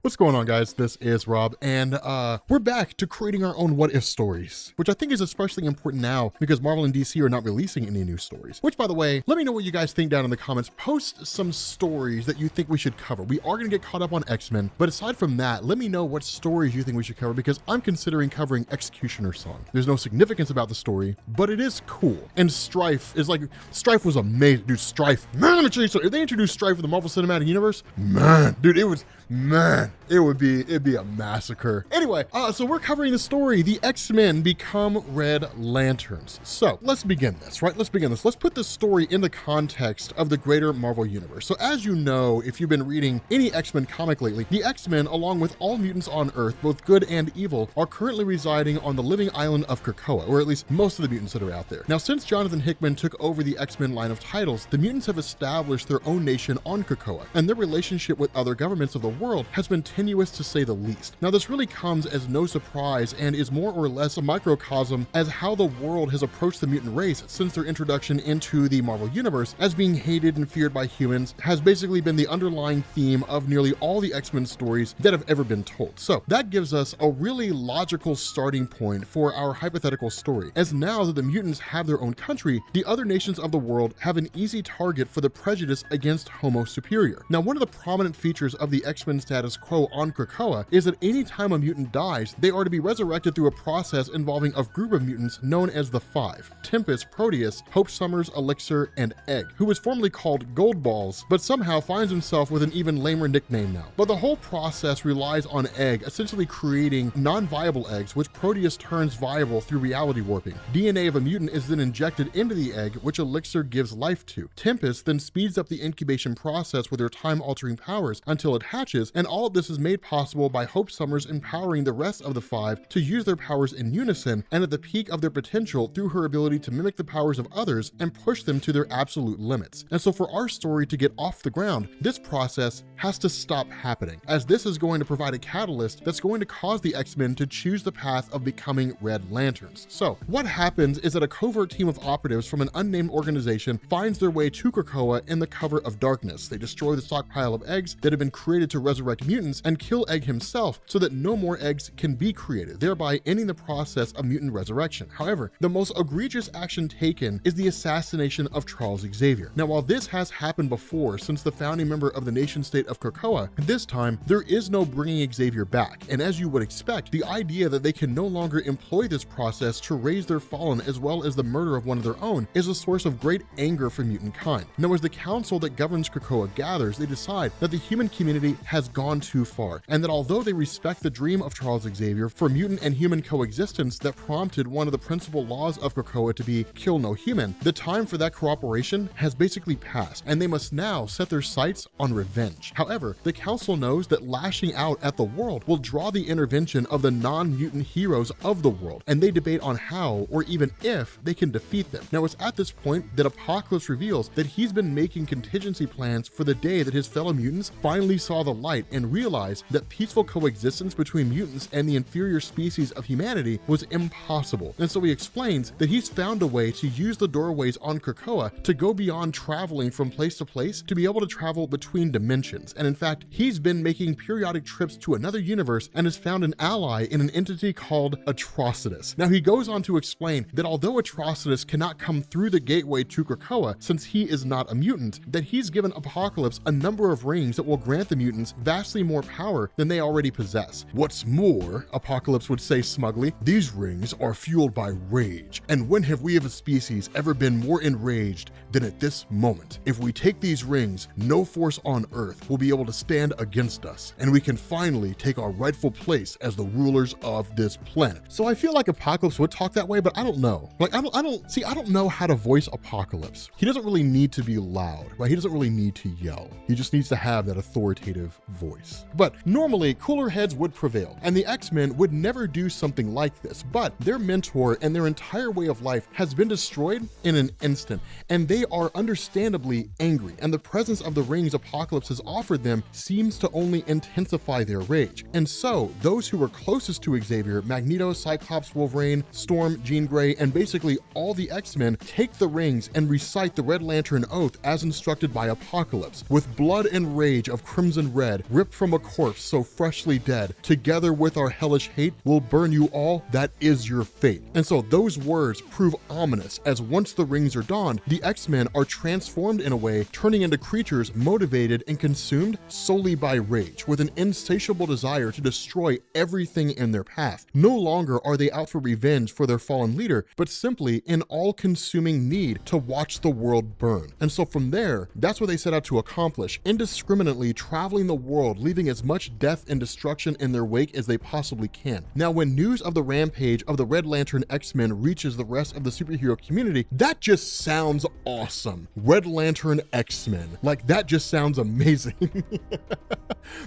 What's going on, guys? This is Rob, and we're back to creating our own what-if stories, which I think is especially important now because Marvel and DC are not releasing any new stories. Which, by the way, let me know what you guys think down in the comments. Post some stories that you think we should cover. We are going to get caught up on X-Men, but aside from that, let me know what stories you think we should cover because I'm considering covering Executioner's Song. There's no significance about the story, but it is cool. And Strife is like, Strife was amazing. Dude, Strife, man, if they introduced Strife in the Marvel Cinematic Universe, man, dude, it'd be a massacre. Anyway, so we're covering the story, the X-Men become Red Lanterns. So let's begin this, right? Let's put this story in the context of the greater Marvel universe. So as you know, if you've been reading any X-Men comic lately, the X-Men, along with all mutants on Earth, both good and evil, are currently residing on the living island of Krakoa, or at least most of the mutants that are out there. Now, since Jonathan Hickman took over the X-Men line of titles, the mutants have established their own nation on Krakoa, and their relationship with other governments of the world has been tenuous to say the least. Now, this really comes as no surprise and is more or less a microcosm as how the world has approached the mutant race since their introduction into the Marvel universe as being hated and feared by humans has basically been the underlying theme of nearly all the X-Men stories that have ever been told. So that gives us a really logical starting point for our hypothetical story, as now that the mutants have their own country, the other nations of the world have an easy target for the prejudice against Homo superior. Now, one of the prominent features of the X-Men status quo on Krakoa is that any time a mutant dies, they are to be resurrected through a process involving a group of mutants known as the Five: Tempest, Proteus, Hope Summers, Elixir, and Egg, who was formerly called Goldballs, but somehow finds himself with an even lamer nickname now. But the whole process relies on Egg essentially creating non-viable eggs, which Proteus turns viable through reality warping. DNA of a mutant is then injected into the egg, which Elixir gives life to. Tempest then speeds up the incubation process with her time-altering powers until it hatches, and all of this is made possible by Hope Summers empowering the rest of the Five to use their powers in unison and at the peak of their potential through her ability to mimic the powers of others and push them to their absolute limits. And so for our story to get off the ground, this process has to stop happening, as this is going to provide a catalyst that's going to cause the X-Men to choose the path of becoming Red Lanterns. So what happens is that a covert team of operatives from an unnamed organization finds their way to Krakoa in the cover of darkness. They destroy the stockpile of eggs that have been created to resurrect mutants and kill Egg himself so that no more eggs can be created, thereby ending the process of mutant resurrection. However, the most egregious action taken is the assassination of Charles Xavier. Now, while this has happened before since the founding member of the nation-state of Krakoa, this time there is no bringing Xavier back, and as you would expect, the idea that they can no longer employ this process to raise their fallen as well as the murder of one of their own is a source of great anger for mutant kind. Now, as the council that governs Krakoa gathers, they decide that the human community has gone too far, and that although they respect the dream of Charles Xavier for mutant and human coexistence that prompted one of the principal laws of Krakoa to be kill no human, the time for that cooperation has basically passed, and they must now set their sights on revenge. However, the council knows that lashing out at the world will draw the intervention of the non-mutant heroes of the world, and they debate on how or even if they can defeat them. Now, it's at this point that Apocalypse reveals that he's been making contingency plans for the day that his fellow mutants finally saw the light and realized that peaceful coexistence between mutants and the inferior species of humanity was impossible. And so he explains that he's found a way to use the doorways on Krakoa to go beyond traveling from place to place to be able to travel between dimensions. And in fact, he's been making periodic trips to another universe and has found an ally in an entity called Atrocitus. Now, he goes on to explain that although Atrocitus cannot come through the gateway to Krakoa since he is not a mutant, that he's given Apocalypse a number of rings that will grant the mutants vastly more power than they already possess. What's more, Apocalypse would say smugly, these rings are fueled by rage, and when have we as a species ever been more enraged than at this moment? If we take these rings, no force on Earth will be able to stand against us, and we can finally take our rightful place as the rulers of this planet. So I feel like Apocalypse would talk that way, but I don't know. Like, I don't know how to voice Apocalypse. He doesn't really need to be loud, right? He doesn't really need to yell. He just needs to have that authoritative voice. But normally, cooler heads would prevail, and the X-Men would never do something like this, but their mentor and their entire way of life has been destroyed in an instant, and they are understandably angry, and the presence of the rings Apocalypse has offered them seems to only intensify their rage. And so, those who were closest to Xavier, Magneto, Cyclops, Wolverine, Storm, Jean Grey, and basically all the X-Men, take the rings and recite the Red Lantern Oath as instructed by Apocalypse. With blood and rage of Crimson Red, thread ripped from a corpse so freshly dead, together with our hellish hate, will burn you all, that is your fate. And so those words prove ominous, as once the rings are donned, the X-Men are transformed in a way, turning into creatures motivated and consumed solely by rage, with an insatiable desire to destroy everything in their path. No longer are they out for revenge for their fallen leader, but simply an all-consuming need to watch the world burn. And so from there, that's what they set out to accomplish, indiscriminately traveling the world, leaving as much death and destruction in their wake as they possibly can. Now, when news of the rampage of the Red Lantern X-Men reaches the rest of the superhero community, that just sounds awesome. Red Lantern X-Men, like that just sounds amazing.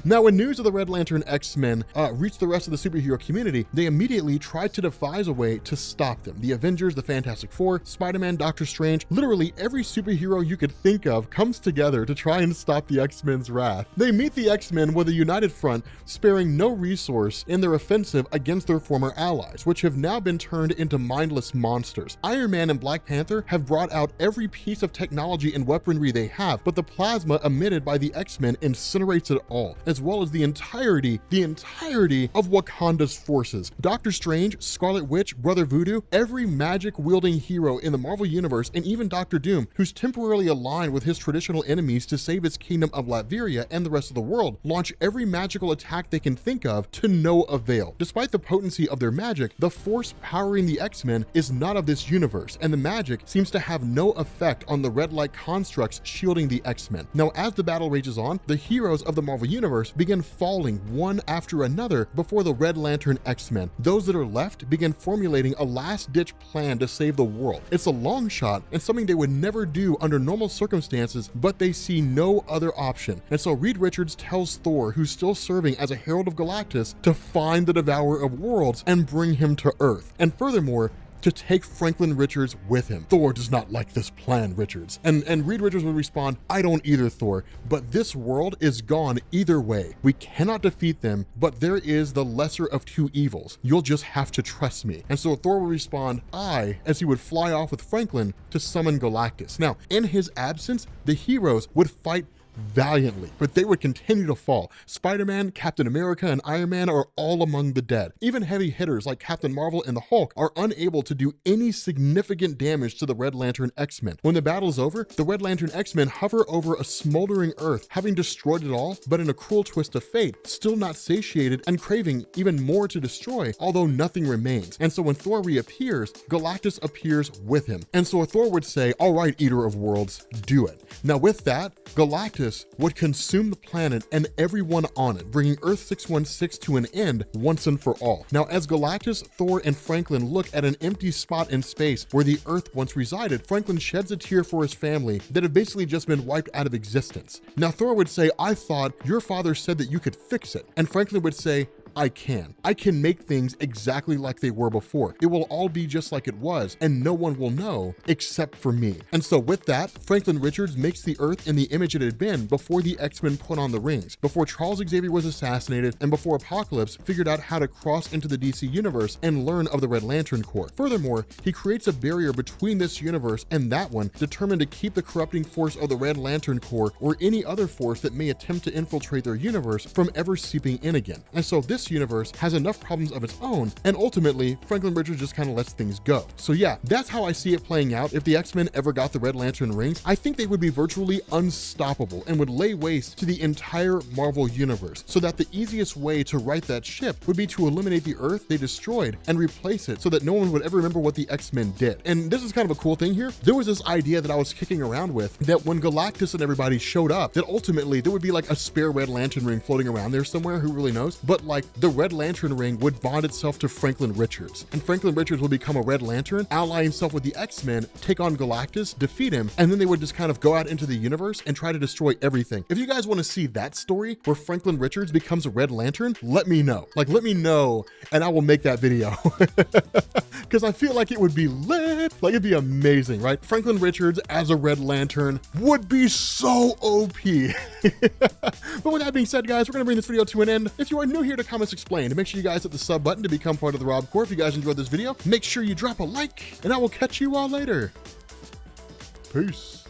Now, when news of the Red Lantern X-Men reached the rest of the superhero community, they immediately tried to devise a way to stop them. The Avengers, the Fantastic Four, Spider-Man, Doctor Strange, literally every superhero you could think of comes together to try and stop the X-Men's wrath. They meet the X-Men with a united front, sparing no resource in their offensive against their former allies, which have now been turned into mindless monsters. Iron Man and Black Panther have brought out every piece of technology and weaponry they have, but the plasma emitted by the X-Men incinerates it all, as well as the entirety of Wakanda's forces. Doctor Strange, Scarlet Witch, Brother Voodoo, every magic-wielding hero in the Marvel Universe, and even Doctor Doom, who's temporarily aligned with his traditional enemies to save his kingdom of Latveria and the rest of the world, launch every magical attack they can think of to no avail. Despite the potency of their magic, the force powering the X-Men is not of this universe, and the magic seems to have no effect on the red-like constructs shielding the X-Men. Now, as the battle rages on, the heroes of the Marvel Universe begin falling one after another before the Red Lantern X-Men. Those that are left begin formulating a last-ditch plan to save the world. It's a long shot and something they would never do under normal circumstances, but they see no other option. And so Reed Richards tells Thor, who's still serving as a herald of Galactus, to find the Devourer of Worlds and bring him to Earth. And furthermore, to take Franklin Richards with him. Thor does not like this plan, Richards. And Reed Richards would respond, I don't either, Thor, but this world is gone either way. We cannot defeat them, but there is the lesser of two evils. You'll just have to trust me. And so Thor would respond, as he would fly off with Franklin to summon Galactus. Now, in his absence, the heroes would fight valiantly, but they would continue to fall. Spider-Man, Captain America, and Iron Man are all among the dead. Even heavy hitters like Captain Marvel and the Hulk are unable to do any significant damage to the Red Lantern X-Men. When the battle's over, the Red Lantern X-Men hover over a smoldering Earth, having destroyed it all, but in a cruel twist of fate, still not satiated and craving even more to destroy, although nothing remains. And so when Thor reappears, Galactus appears with him. And so Thor would say, all right, Eater of Worlds, do it. Now with that, Galactus would consume the planet and everyone on it, bringing Earth 616 to an end once and for all. Now, as Galactus, Thor, and Franklin look at an empty spot in space where the Earth once resided, Franklin sheds a tear for his family that have basically just been wiped out of existence. Now, Thor would say, I thought your father said that you could fix it. And Franklin would say, I can make things exactly like they were before. It will all be just like it was, and no one will know except for me. And so with that, Franklin Richards makes the Earth in the image it had been before the X-Men put on the rings, before Charles Xavier was assassinated, and before Apocalypse figured out how to cross into the DC universe and learn of the Red Lantern Corps. Furthermore, he creates a barrier between this universe and that one, determined to keep the corrupting force of the Red Lantern Corps or any other force that may attempt to infiltrate their universe from ever seeping in again. And so this universe has enough problems of its own, and ultimately Franklin Richards just kind of lets things go. So yeah, that's how I see it playing out. If the X-Men ever got the Red Lantern rings, I think they would be virtually unstoppable and would lay waste to the entire Marvel universe, so that the easiest way to right that ship would be to eliminate the Earth they destroyed and replace it so that no one would ever remember what the X-Men did. And this is kind of a cool thing here. There was this idea that I was kicking around with, that when Galactus and everybody showed up, that ultimately there would be like a spare Red Lantern ring floating around there somewhere, who really knows, but like the Red Lantern ring would bond itself to Franklin Richards, and Franklin Richards would become a Red Lantern, ally himself with the X-Men, take on Galactus, defeat him, and then they would just kind of go out into the universe and try to destroy everything. If you guys want to see that story where Franklin Richards becomes a Red Lantern, let me know. Let me know, and I will make that video. Because I feel like it would be lit. Like, it'd be amazing, right? Franklin Richards as a Red Lantern would be so OP. But with that being said, guys, we're gonna bring this video to an end. If you are new here to Comics Explained, make sure you guys hit the sub button to become part of the Rob Corps. If you guys enjoyed this video, make sure you drop a like, and I will catch you all later. Peace.